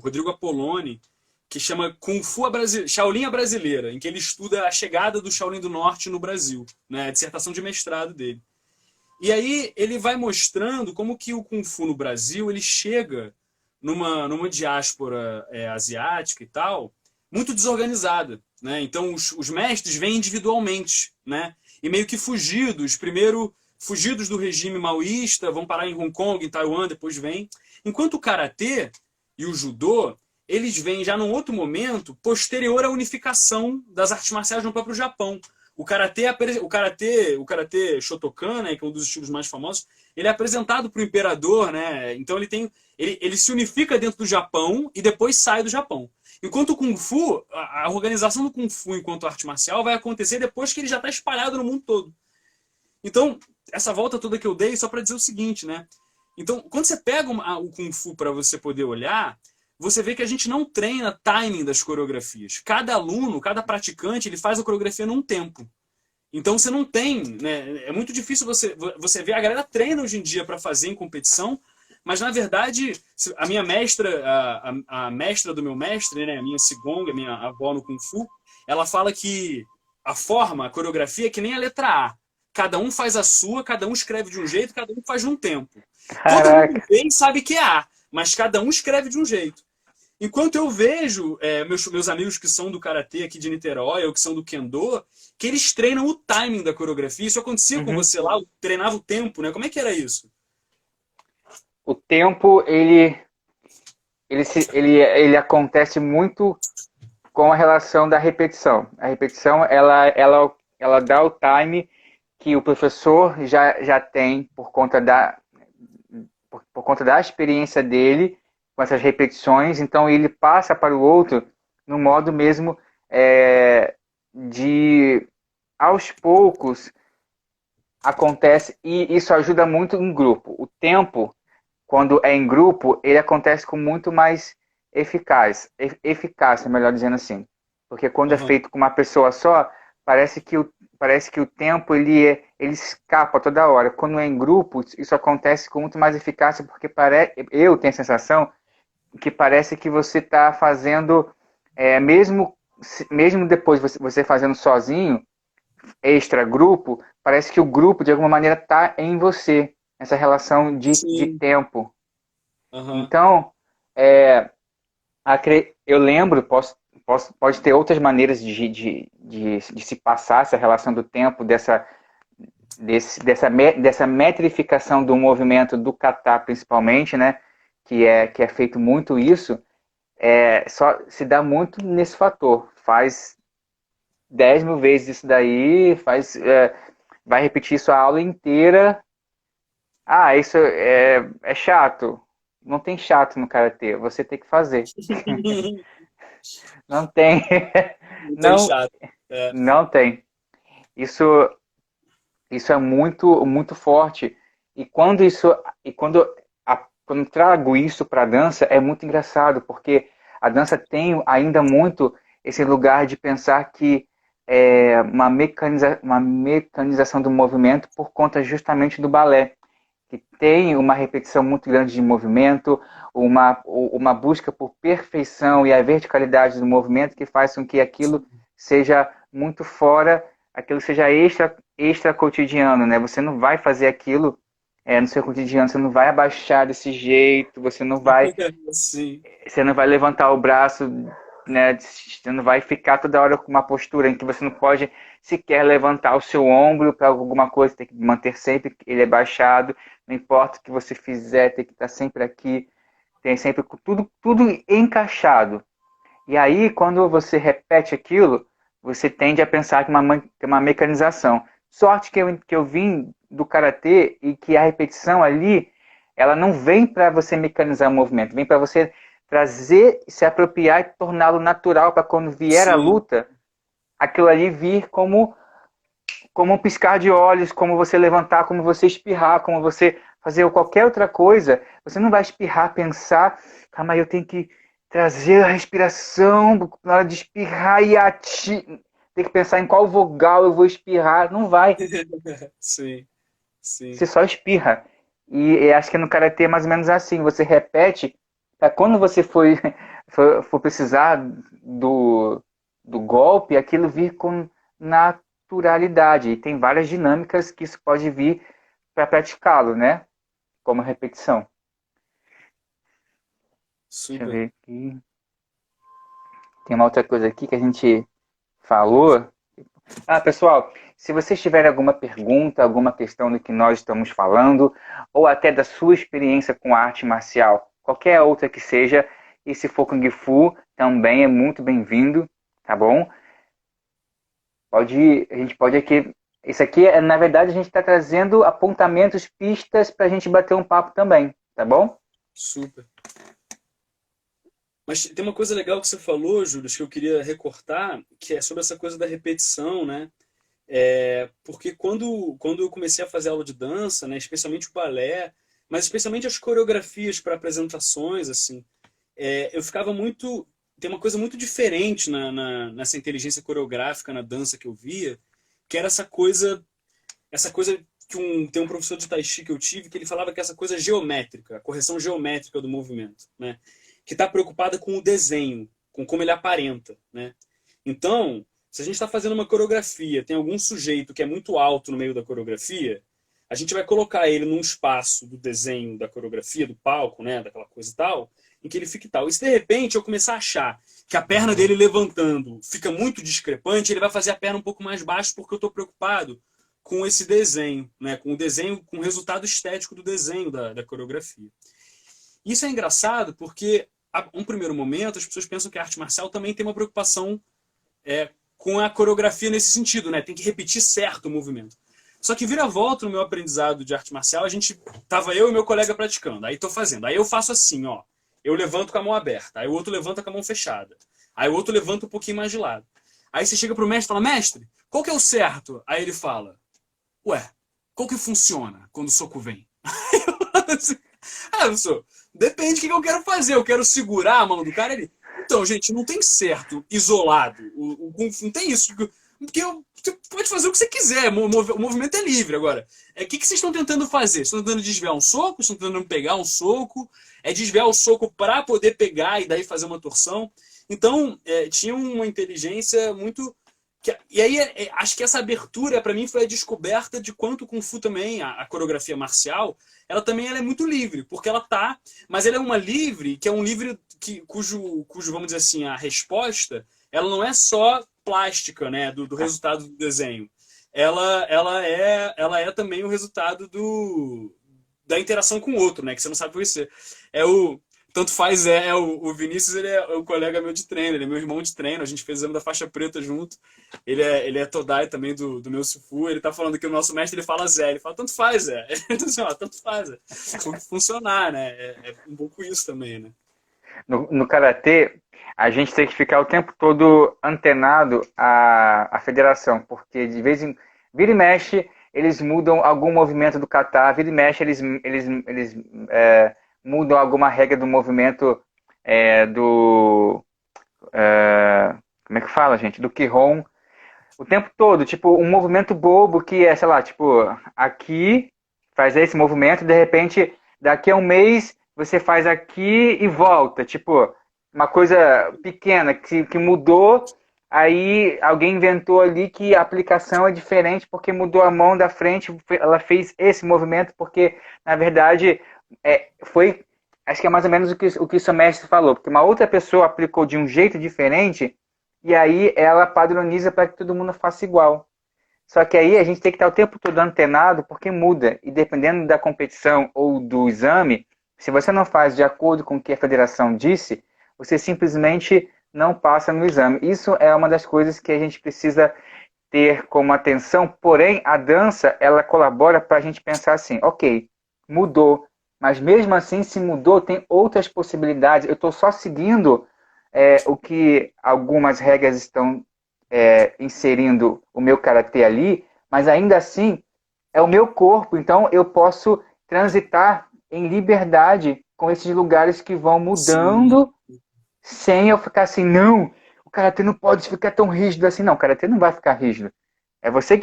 Rodrigo Apolloni, que chama Kung Fu Shaolin a Brasileira, em que ele estuda a chegada do Shaolin do Norte no Brasil, né? A dissertação de mestrado dele. E aí ele vai mostrando como que o Kung Fu no Brasil ele chega numa diáspora asiática e tal, muito desorganizada, né? Então os mestres vêm individualmente, né? E meio que fugidos, primeiro fugidos do regime maoísta, vão parar em Hong Kong, em Taiwan, depois vêm. Enquanto o karatê e o judô, eles vêm já num outro momento posterior à unificação das artes marciais no próprio Japão. O karatê Shotokan, né, que é um dos estilos mais famosos, ele é apresentado para o imperador, né? Então ele se unifica dentro do Japão e depois sai do Japão. Enquanto o Kung Fu, a organização do Kung Fu enquanto arte marcial vai acontecer depois que ele já está espalhado no mundo todo. Então, essa volta toda que eu dei só para dizer o seguinte, né? Então, quando você pega o Kung Fu para você poder olhar, você vê que a gente não treina timing das coreografias. Cada aluno, cada praticante, ele faz a coreografia num tempo. Então você não tem, né? É muito difícil você ver. A galera treina hoje em dia para fazer em competição, mas na verdade, a minha mestra, a mestra do meu mestre, né? A minha Qigong, a minha avó no Kung Fu, ela fala que a forma, a coreografia é que nem a letra A. Cada um faz a sua, cada um escreve de um jeito, cada um faz de um tempo. Todo mundo Caraca. vê e sabe que é A, mas cada um escreve de um jeito. Enquanto eu vejo meus amigos que são do Karatê aqui de Niterói ou que são do Kendo, que eles treinam o timing da coreografia. Isso acontecia com Uhum. você lá, treinava o tempo, né? Como é que era isso? O tempo, ele acontece muito com a relação da repetição. A repetição, ela dá o time que o professor já tem por conta da experiência dele com essas repetições, então ele passa para o outro no modo mesmo de, aos poucos, acontece, e isso ajuda muito em grupo. O tempo, quando é em grupo, ele acontece com muito mais eficácia, melhor dizendo assim. Porque quando é Uhum. feito com uma pessoa só, parece que o tempo ele escapa toda hora. Quando é em grupo, isso acontece com muito mais eficácia, porque eu tenho a sensação que parece que você está fazendo, mesmo depois você fazendo sozinho, extra grupo, parece que o grupo de alguma maneira está em você, essa relação de Sim. tempo. Uhum. Então, eu lembro, pode ter outras maneiras de se passar essa relação do tempo, dessa metrificação do movimento do kata, principalmente, né? Que é feito muito isso, só se dá muito nesse fator. Faz 10 mil vezes isso daí, vai repetir isso a aula inteira. Ah, isso é chato. Não tem chato no karatê, você tem que fazer. Não tem. Não tem Não, chato. É. não tem. Isso, isso é muito, muito forte. E quando trago isso para a dança, é muito engraçado, porque a dança tem ainda muito esse lugar de pensar que é uma mecanização do movimento por conta justamente do balé, que tem uma repetição muito grande de movimento, uma busca por perfeição e a verticalidade do movimento que faz com que aquilo seja muito fora, aquilo seja extra cotidiano, né? Você não vai fazer aquilo no seu cotidiano, você não vai abaixar desse jeito, Sim. você não vai levantar o braço, né? Você não vai ficar toda hora com uma postura em que você não pode sequer levantar o seu ombro para alguma coisa, tem que manter sempre ele abaixado, não importa o que você fizer, tem que estar sempre aqui, tem sempre tudo encaixado. E aí, quando você repete aquilo, você tende a pensar que é uma mecanização. Sorte que eu vim do karatê e que a repetição ali, ela não vem para você mecanizar o movimento, vem para você trazer, se apropriar e torná-lo natural para quando vier a Sim. luta, aquilo ali vir como um piscar de olhos, como você levantar, como você espirrar, como você fazer qualquer outra coisa. Você não vai espirrar, pensar, calma aí, eu tenho que trazer a respiração na hora de espirrar e tem que pensar em qual vogal eu vou espirrar. Não vai. Sim. Você Sim. só espirra. E acho que no karatê é mais ou menos assim. Você repete para quando você for precisar do golpe, aquilo vir com naturalidade. E tem várias dinâmicas que isso pode vir para praticá-lo, né? Como repetição. Deixa eu Super. ver aqui. Tem uma outra coisa aqui que a gente falou. Ah, pessoal, se vocês tiverem alguma pergunta, alguma questão do que nós estamos falando, ou até da sua experiência com a arte marcial, qualquer outra que seja, e se for Kung Fu, também é muito bem-vindo, tá bom? A gente pode aqui. Isso aqui, na verdade, a gente está trazendo apontamentos, pistas para a gente bater um papo também, tá bom? Super. Mas tem uma coisa legal que você falou, Júlio, que eu queria recortar, que é sobre essa coisa da repetição, né? Porque quando eu comecei a fazer aula de dança, né, especialmente o balé, mas especialmente as coreografias para apresentações, assim, eu ficava muito. Tem uma coisa muito diferente nessa inteligência coreográfica na dança que eu via, que era essa coisa que tem um professor de Tai Chi que eu tive, que ele falava que essa coisa geométrica, a correção geométrica do movimento, né? Que está preocupada com o desenho, com como ele aparenta, né? Então, se a gente está fazendo uma coreografia, tem algum sujeito que é muito alto no meio da coreografia, a gente vai colocar ele num espaço do desenho da coreografia, do palco, né, daquela coisa e tal, em que ele fique tal. E se de repente eu começar a achar que a perna dele levantando fica muito discrepante, ele vai fazer a perna um pouco mais baixa porque eu estou preocupado com esse desenho, né, com o desenho, com o resultado estético do desenho da coreografia. Isso é engraçado porque, a um primeiro momento, as pessoas pensam que a arte marcial também tem uma preocupação com a coreografia nesse sentido, né? Tem que repetir certo o movimento. Só que vira volta no meu aprendizado de arte marcial, tava eu e meu colega praticando. Aí tô fazendo. Aí eu faço assim, ó. Eu levanto com a mão aberta. Aí o outro levanta com a mão fechada. Aí o outro levanta um pouquinho mais de lado. Aí você chega pro mestre e fala: "Mestre, qual que é o certo?" Aí ele fala: "Ué, qual que funciona quando o soco vem?" Professor, depende do que eu quero fazer. Eu quero segurar a mão do cara. Então, gente, não tem certo, isolado. Não tem isso. Porque você pode fazer o que você quiser. O movimento é livre. Agora, o que vocês estão tentando fazer? Vocês estão tentando desviar um soco? Estão tentando pegar um soco? É desviar o soco para poder pegar e daí fazer uma torção? Então, tinha uma inteligência muito. E aí, acho que essa abertura, para mim, foi a descoberta de quanto o Kung Fu também, a coreografia marcial, ela é muito livre, porque ela tá. Mas ela é uma livre, que é um livre cujo, vamos dizer assim, a resposta, ela não é só plástica, né, do resultado do desenho. Ela é também o resultado da interação com o outro, né, que você não sabe o que ser. Tanto faz o Vinícius, ele é um colega meu de treino, ele é meu irmão de treino, a gente fez o exame da faixa preta junto, ele é Todai também do meu Sifu, ele tá falando que o nosso mestre, ele fala Zé, ele fala, tanto faz, Zé, então, assim, ó, tanto faz, Zé. Funcionar, né, é um pouco isso também, né. No karatê, a gente tem que ficar o tempo todo antenado à federação, porque de vez em vira e mexe, eles mudam algum movimento do kata, vira e mexe, eles mudam alguma regra do movimento do. Como é que fala, gente? Do Kihon. O tempo todo, tipo, um movimento bobo que é, sei lá, tipo, aqui faz esse movimento, de repente, daqui a um mês você faz aqui e volta, tipo, uma coisa pequena que mudou, aí alguém inventou ali que a aplicação é diferente porque mudou a mão da frente, ela fez esse movimento porque, na verdade, foi, acho que é mais ou menos o que o seu mestre falou, porque uma outra pessoa aplicou de um jeito diferente e aí ela padroniza para que todo mundo faça igual. Só que aí a gente tem que estar o tempo todo antenado porque muda. E dependendo da competição ou do exame, se você não faz de acordo com o que a federação disse, você simplesmente não passa no exame. Isso é uma das coisas que a gente precisa ter como atenção. Porém, a dança, ela colabora para a gente pensar assim, ok, mudou. Mas mesmo assim, se mudou, tem outras possibilidades. Eu estou só seguindo o que algumas regras estão inserindo o meu karatê ali, mas ainda assim é o meu corpo, então eu posso transitar em liberdade com esses lugares que vão Sim. mudando sem eu ficar assim, não, o karatê não pode ficar tão rígido assim, não, o karatê não vai ficar rígido. É você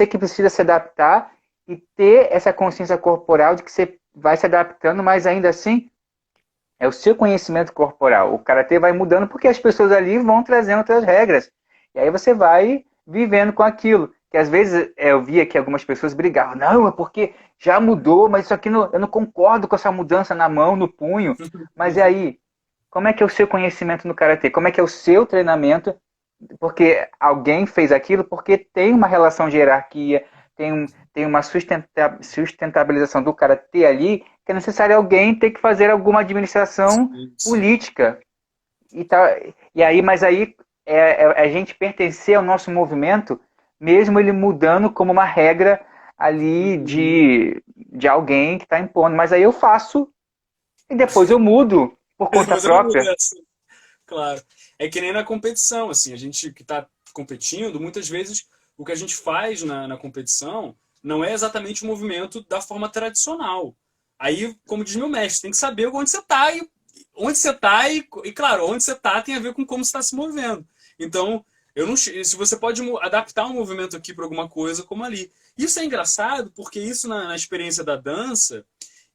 que precisa se adaptar e ter essa consciência corporal de que você vai se adaptando, mas ainda assim é o seu conhecimento corporal. O karatê vai mudando porque as pessoas ali vão trazendo outras regras. E aí você vai vivendo com aquilo. Que às vezes eu via que algumas pessoas brigavam. Não, é porque já mudou, mas isso aqui eu não concordo com essa mudança na mão, no punho. Mas e aí? Como é que é o seu conhecimento no karatê? Como é que é o seu treinamento? Porque alguém fez aquilo porque tem uma relação de hierarquia, tem uma sustentabilização do karatê ali, que é necessário alguém ter que fazer alguma administração Sim, sim. política. Mas aí a gente pertencer ao nosso movimento, mesmo ele mudando como uma regra ali Uhum. de alguém que está impondo. Mas aí eu faço e depois eu mudo por conta Mas eu não mudo própria. essa. Claro. É que nem na competição, assim, a gente que está competindo, muitas vezes o que a gente faz na competição não é exatamente o movimento da forma tradicional. Aí, como diz meu mestre, tem que saber onde você está e, claro, onde você está tem a ver com como você está se movendo. Então, eu não, se você pode adaptar um movimento aqui para alguma coisa como ali. Isso é engraçado porque isso na experiência da dança,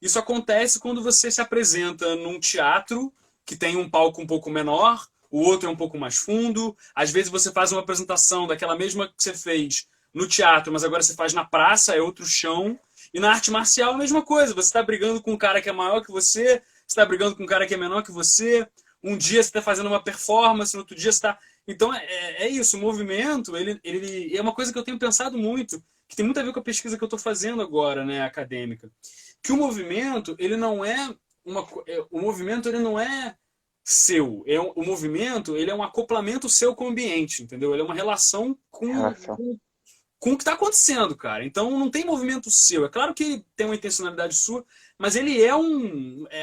isso acontece quando você se apresenta num teatro que tem um palco um pouco menor, o outro é um pouco mais fundo. Às vezes você faz uma apresentação daquela mesma que você fez no teatro, mas agora você faz na praça, é outro chão. E na arte marcial a mesma coisa. Você está brigando com um cara que é maior que você está brigando com um cara que é menor que você. Um dia você está fazendo uma performance, no outro dia você está... Então é isso, o movimento, ele é uma coisa que eu tenho pensado muito, que tem muito a ver com a pesquisa que eu estou fazendo agora, né, acadêmica. Que o movimento, ele não é o movimento ele não é seu. O movimento ele é um acoplamento seu com o ambiente, entendeu? Ele é uma relação Relação. com o que está acontecendo, cara. Então não tem movimento seu. É claro que tem uma intencionalidade sua, mas ele é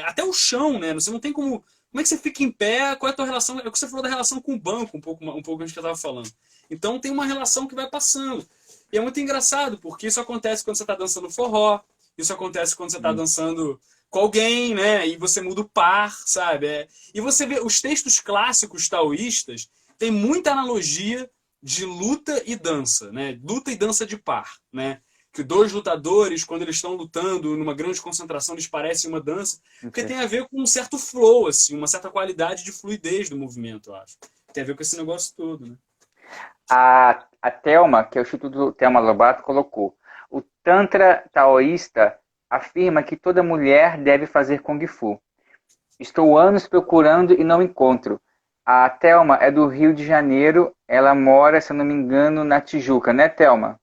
até o chão, né? Você não tem como. Como é que você fica em pé? Qual é a tua relação? É o que você falou da relação com o banco, um pouco antes que eu estava falando. Então tem uma relação que vai passando. E é muito engraçado, porque isso acontece quando você está dançando forró, isso acontece quando você está dançando com alguém, né? E você muda o par, sabe? E você vê os textos clássicos taoístas tem muita analogia de luta e dança, né? Luta e dança de par, né? Que dois lutadores, quando eles estão lutando numa grande concentração, eles parecem uma dança, porque tem a ver com um certo flow, assim, uma certa qualidade de fluidez do movimento, eu acho. Tem a ver com esse negócio todo, né? A Thelma, que é o Instituto Thelma Lobato, colocou: o Tantra taoísta afirma que toda mulher deve fazer Kung Fu. Estou anos procurando e não encontro. A Thelma é do Rio de Janeiro, ela mora, se eu não me engano, na Tijuca, né, Thelma?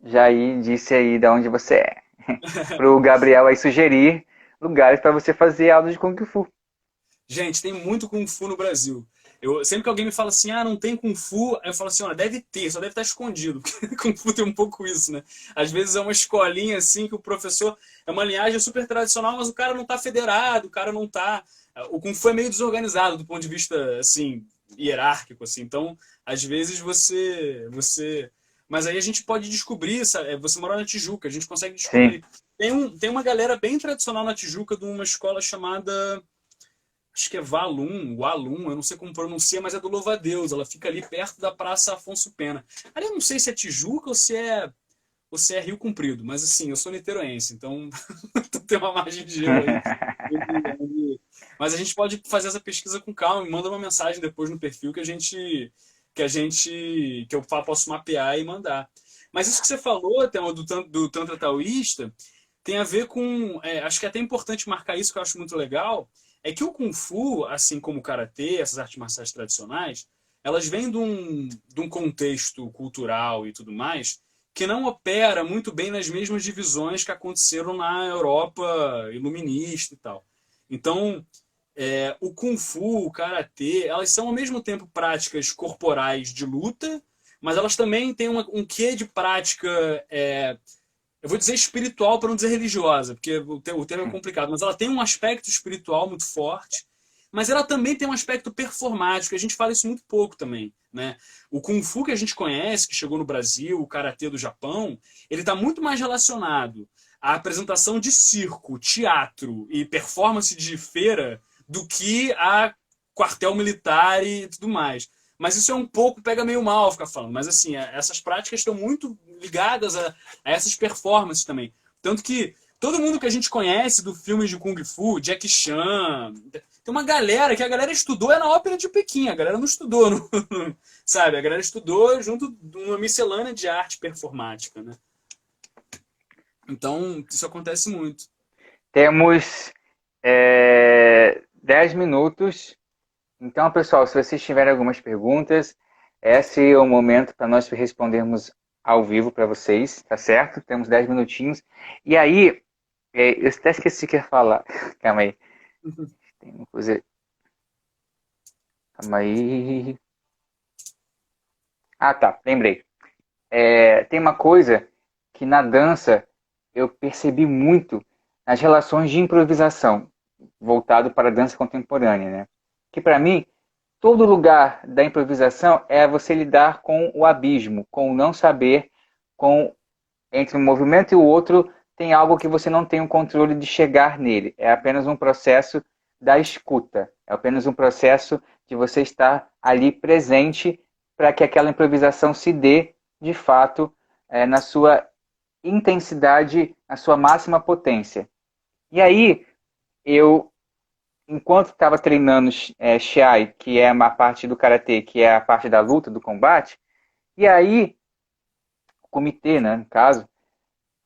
Já aí disse aí de onde você é. Para o Gabriel aí sugerir lugares para você fazer aula de Kung Fu. Gente, tem muito Kung Fu no Brasil. Sempre que alguém me fala assim, não tem Kung Fu, eu falo assim, olha, deve ter, só deve estar escondido. Porque Kung Fu tem um pouco isso, né? Às vezes é uma escolinha assim que o professor é uma linhagem super tradicional, mas o cara não está federado, o cara não está... O Kung Fu é meio desorganizado do ponto de vista, assim, hierárquico, assim. Então, às vezes você... Mas aí a gente pode descobrir, sabe? Você mora na Tijuca, a gente consegue Sim. descobrir. Tem uma galera bem tradicional na Tijuca de uma escola chamada... Acho que é Walum, eu não sei como pronuncia, mas é do Louva-a-Deus. Ela fica ali perto da Praça Afonso Pena. Ali eu não sei se é Tijuca ou se é Rio Comprido, mas assim, eu sou niteroense, então tem uma margem de erro aí. Mas a gente pode fazer essa pesquisa com calma, me manda uma mensagem depois no perfil que eu posso mapear e mandar. Mas isso que você falou, Thelma, do Tantra taoísta, tem a ver com, acho que é até importante marcar isso, que eu acho muito legal, é que o Kung Fu, assim como o Karatê, essas artes marciais tradicionais, elas vêm de um contexto cultural e tudo mais, que não opera muito bem nas mesmas divisões que aconteceram na Europa iluminista e tal. Então, o Kung Fu, o Karatê, elas são ao mesmo tempo práticas corporais de luta, mas elas também têm um quê de prática eu vou dizer espiritual para não dizer religiosa, porque o termo é complicado, mas ela tem um aspecto espiritual muito forte, mas ela também tem um aspecto performático, e a gente fala isso muito pouco também, né? O Kung Fu que a gente conhece, que chegou no Brasil, o Karatê do Japão, ele está muito mais relacionado à apresentação de circo, teatro e performance de feira do que a quartel militar e tudo mais. Mas isso é um pouco, pega meio mal ficar falando. Mas assim, essas práticas estão muito ligadas a essas performances também. Tanto que todo mundo que a gente conhece do filme de Kung Fu, Jackie Chan, tem uma galera que a galera estudou na Ópera de Pequim. A galera não estudou, sabe? A galera estudou junto de uma miscelânea de arte performática, né? Então, isso acontece muito. Temos 10 minutos. Então, pessoal, se vocês tiverem algumas perguntas, esse é o momento para nós respondermos ao vivo para vocês, tá certo? Temos 10 minutinhos. E aí, eu até esqueci o que ia falar. Calma aí. Tem uma coisa... Calma aí. Ah, tá. Lembrei. Tem uma coisa que na dança eu percebi muito nas relações de improvisação, voltado para a dança contemporânea, né? Que para mim, todo lugar da improvisação é você lidar com o abismo, com o não saber, com entre um movimento e o outro tem algo que você não tem o controle de chegar nele. É apenas um processo da escuta. É apenas um processo de você estar ali presente para que aquela improvisação se dê, de fato, na sua intensidade, na sua máxima potência. E aí, eu, enquanto estava treinando Shiai, que é uma parte do Karatê, que é a parte da luta, do combate, e aí, o comitê, né, no caso,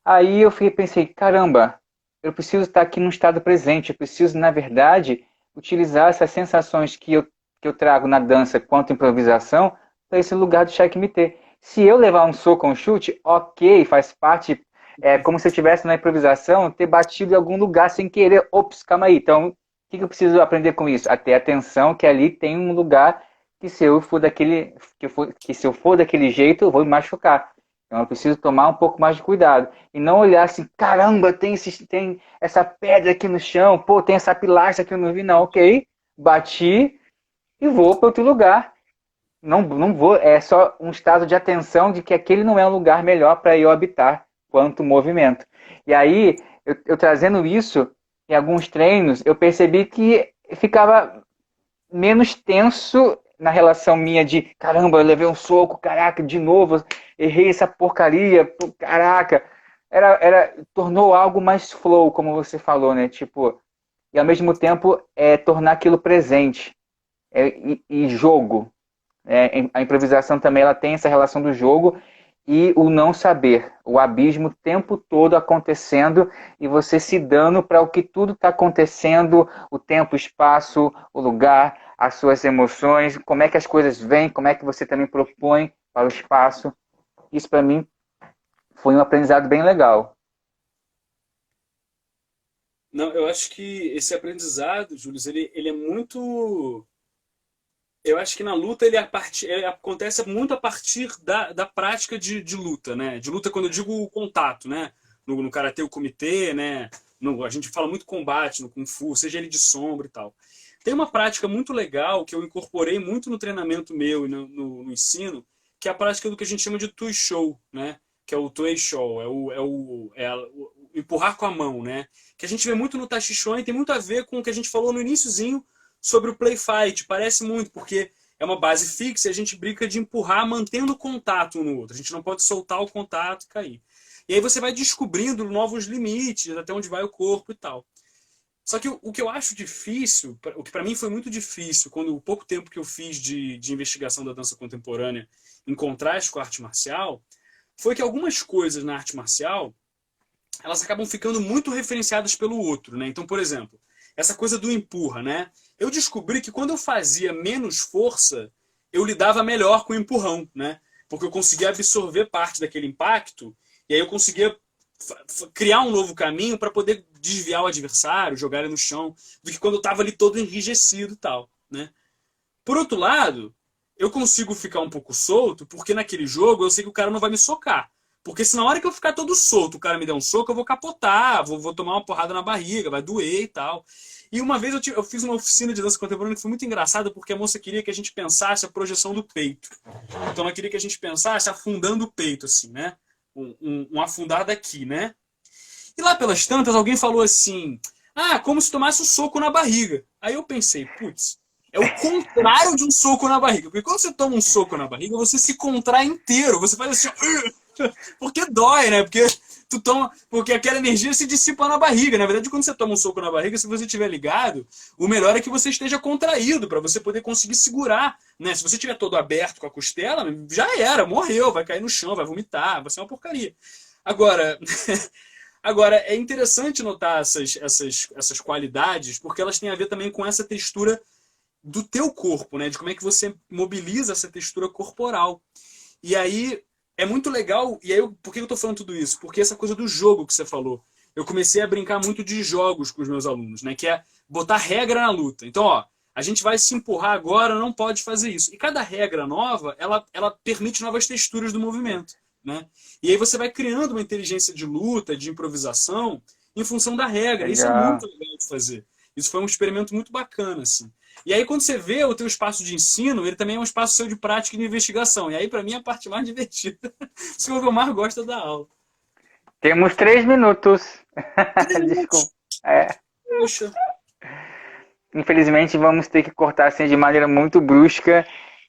aí eu pensei, caramba, eu preciso estar aqui no estado presente, eu preciso, na verdade, utilizar essas sensações que eu trago na dança quanto improvisação para esse lugar do Checkmate. Se eu levar um soco ou um chute, ok, faz parte, é como se eu estivesse na improvisação, ter batido em algum lugar sem querer. Ops, calma aí. Então, o que eu preciso aprender com isso? A ter atenção que ali tem um lugar que se eu for daquele, que se eu for daquele jeito, eu vou me machucar. Então eu preciso tomar um pouco mais de cuidado. E não olhar assim, caramba, tem essa pedra aqui no chão, pô, tem essa pilastra que eu não vi, não, ok. Bati e vou para outro lugar. Não vou, é só um estado de atenção de que aquele não é um lugar melhor para eu habitar quanto movimento. E aí, eu trazendo isso em alguns treinos, eu percebi que ficava menos tenso na relação minha de caramba, eu levei um soco, caraca, de novo, errei essa porcaria, pô, caraca. Tornou algo mais flow, como você falou, né? Tipo, e ao mesmo tempo tornar aquilo presente e jogo. A improvisação também ela tem essa relação do jogo e o não saber, o abismo o tempo todo acontecendo e você se dando para o que tudo está acontecendo, o tempo, o espaço, o lugar, as suas emoções, como é que as coisas vêm, como é que você também propõe para o espaço. Isso para mim foi um aprendizado bem legal. Não, eu acho que esse aprendizado, Júlio, ele é muito. Eu acho que na luta ele acontece muito a partir da prática de luta, né? De luta quando eu digo o contato, né? No karatê, o comitê, né? A gente fala muito combate no Kung Fu, seja ele de sombra e tal. Tem uma prática muito legal que eu incorporei muito no treinamento meu e no ensino, que é a prática do que a gente chama de Tui Shou, né? Que é o Tuei Shou, o empurrar com a mão, né? Que a gente vê muito no Tai Chi Chuan e tem muito a ver com o que a gente falou no iniciozinho sobre o play fight. Parece muito, porque é uma base fixa e a gente brinca de empurrar mantendo contato um no outro. A gente não pode soltar o contato e cair. E aí você vai descobrindo novos limites, até onde vai o corpo e tal. Só que o que eu acho difícil, o que para mim foi muito difícil, quando o pouco tempo que eu fiz de investigação da dança contemporânea em contraste com a arte marcial, foi que algumas coisas na arte marcial, elas acabam ficando muito referenciadas pelo outro, né? Então, por exemplo, essa coisa do empurra, né? Eu descobri que quando eu fazia menos força, eu lidava melhor com o empurrão, né? Porque eu conseguia absorver parte daquele impacto e aí eu conseguia criar um novo caminho para poder desviar o adversário, jogar ele no chão, do que quando eu estava ali todo enrijecido e tal, né? Por outro lado, eu consigo ficar um pouco solto, porque naquele jogo eu sei que o cara não vai me socar. Porque se na hora que eu ficar todo solto, o cara me der um soco, eu vou capotar, vou tomar uma porrada na barriga, vai doer e tal. E uma vez eu fiz uma oficina de dança contemporânea que foi muito engraçada, porque a moça queria que a gente pensasse a projeção do peito. Então ela queria que a gente pensasse afundando o peito, assim, né? Um afundar daqui, né? E lá pelas tantas, alguém falou assim, como se tomasse um soco na barriga. Aí eu pensei, putz, é o contrário de um soco na barriga. Porque quando você toma um soco na barriga, você se contrai inteiro. Você faz assim, porque dói, né? Porque aquela energia se dissipa na barriga. Na verdade, quando você toma um soco na barriga, se você estiver ligado, o melhor é que você esteja contraído para você poder conseguir segurar, né? Se você estiver todo aberto com a costela, já era, morreu, vai cair no chão, vai vomitar, vai ser uma porcaria. Agora, agora é interessante notar essas qualidades, porque elas têm a ver também com essa textura do teu corpo, né? De como é que você mobiliza essa textura corporal. E aí é muito legal. E aí, por que eu tô falando tudo isso? Porque essa coisa do jogo que você falou. Eu comecei a brincar muito de jogos com os meus alunos, né? Que é botar regra na luta. Então, ó, a gente vai se empurrar agora, não pode fazer isso. E cada regra nova, ela permite novas texturas do movimento, né? E aí você vai criando uma inteligência de luta, de improvisação, em função da regra. Isso é Legal. muito legal de fazer. Isso foi um experimento muito bacana, assim. E aí, quando você vê o teu espaço de ensino, ele também é um espaço seu de prática e de investigação. E aí, para mim, é a parte mais divertida. Isso é o que eu mais gosto da aula. Temos 3 minutos. 3 minutos. Desculpa. É. Poxa, Infelizmente, vamos ter que cortar assim de maneira muito brusca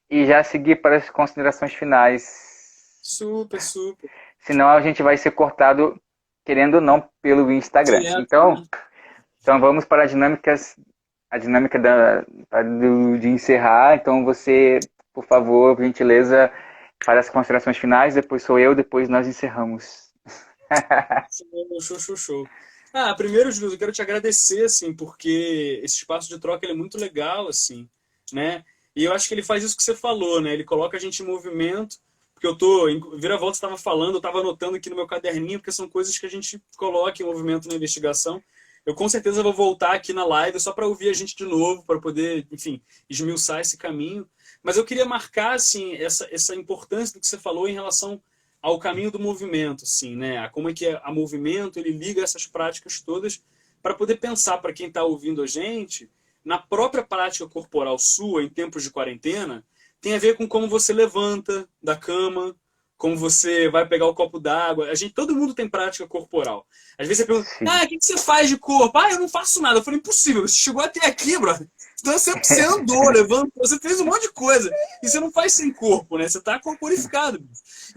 e já seguir para as considerações finais. super, super. Senão a gente vai ser cortado, querendo ou não, pelo Instagram. Direto, Então, né? então vamos para a dinâmica de encerrar. Então você, por favor, por gentileza, faz as considerações finais, depois sou eu, depois nós encerramos. Show, show, show, show. Ah, primeiro, Júlio, eu quero te agradecer, assim, porque esse espaço de troca ele é muito legal, assim, né? E eu acho que ele faz isso que você falou, né? Ele coloca a gente em movimento, porque eu tô, em vira-volta estava falando, eu estava anotando aqui no meu caderninho, porque são coisas que a gente coloca em movimento na investigação. Eu com certeza vou voltar aqui na live só para ouvir a gente de novo, para poder, enfim, esmiuçar esse caminho. Mas eu queria marcar, assim, essa importância do que você falou em relação ao caminho do movimento, assim, né? A como é que a movimento ele liga essas práticas todas para poder pensar para quem está ouvindo a gente na própria prática corporal sua em tempos de quarentena tem a ver com como você levanta da cama, como você vai pegar o copo d'água. A gente, todo mundo tem prática corporal. Às vezes você pergunta, Sim. o que você faz de corpo? Ah, eu não faço nada. Eu falei, impossível. Você chegou até aqui, brother. Então você andou, levantou, você fez um monte de coisa. E você não faz sem corpo, né? Você está corporificado.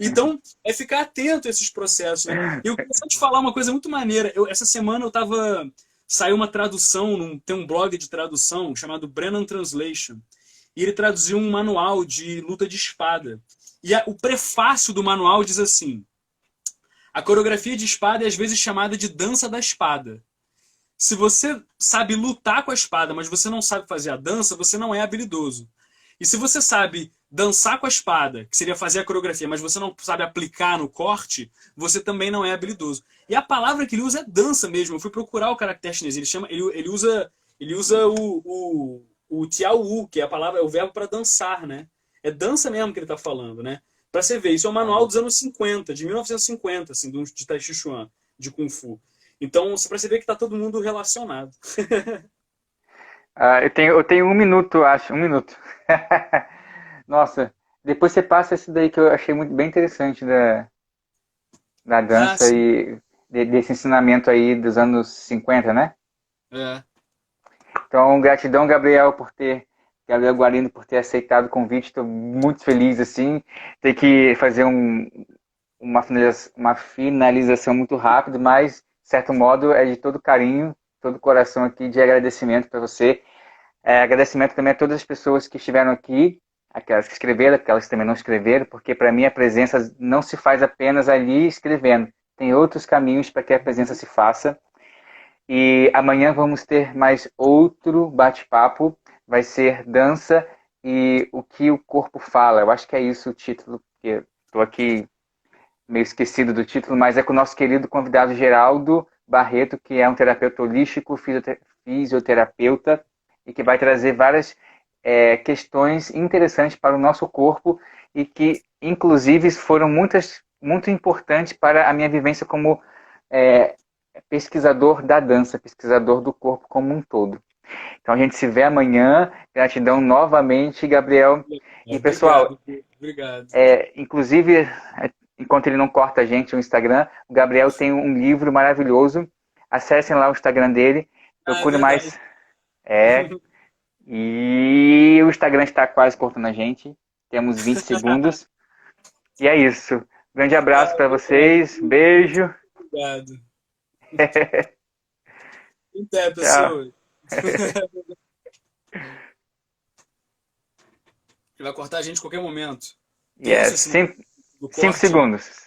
Então, é ficar atento a esses processos, né? E eu queria só te falar uma coisa muito maneira. Essa semana eu tava... Saiu uma tradução, tem um blog de tradução chamado Brennan Translation. E ele traduziu um manual de luta de espada. E o prefácio do manual diz assim: a coreografia de espada é às vezes chamada de dança da espada. Se você sabe lutar com a espada, mas você não sabe fazer a dança, você não é habilidoso. E se você sabe dançar com a espada, que seria fazer a coreografia, mas você não sabe aplicar no corte, você também não é habilidoso. E a palavra que ele usa é dança mesmo. Eu fui procurar o caractere chinês. Ele usa o tiao, que é a palavra, é o verbo para dançar, né? É dança mesmo que ele está falando, né? Para você ver, isso é um manual dos anos 50, de 1950, assim, de Tai Chi Chuan, de Kung Fu. Então, para você ver que está todo mundo relacionado. Eu tenho 1 minuto, acho. 1 minuto. Nossa, depois você passa esse daí que eu achei muito bem interessante da Ah, dança sim. e desse ensinamento aí dos anos 50, né? É. Então, gratidão, Gabriel Guarino, por ter aceitado o convite. Estou muito feliz, assim. Ter que fazer uma finalização muito rápida, mas, de certo modo, é de todo carinho, todo coração aqui de agradecimento para você. Agradecimento também a todas as pessoas que estiveram aqui, aquelas que escreveram, aquelas que também não escreveram, porque para mim a presença não se faz apenas ali escrevendo. Tem outros caminhos para que a presença se faça. E amanhã vamos ter mais outro bate-papo. Vai ser dança e o que o corpo fala. Eu acho que é isso o título, porque estou aqui meio esquecido do título, mas é com o nosso querido convidado Geraldo Barreto, que é um terapeuta holístico, fisioterapeuta, e que vai trazer várias questões interessantes para o nosso corpo e que, inclusive, foram muito importantes para a minha vivência como é, pesquisador da dança, pesquisador do corpo como um todo. Então a gente se vê amanhã. Gratidão novamente, Gabriel. E pessoal, Obrigado, obrigado. inclusive, enquanto ele não corta a gente no Instagram, o Gabriel tem um livro maravilhoso. Acessem lá o Instagram dele, Ah, é procure verdade. mais. E o Instagram está quase cortando a gente. Temos 20 segundos. E é isso. Grande Ah, abraço para obrigado, vocês. Beijo. obrigado. Até, Tchau. pessoas. Ele vai cortar a gente em qualquer momento. Tenso Yes. esse momento do 5 corte. segundos.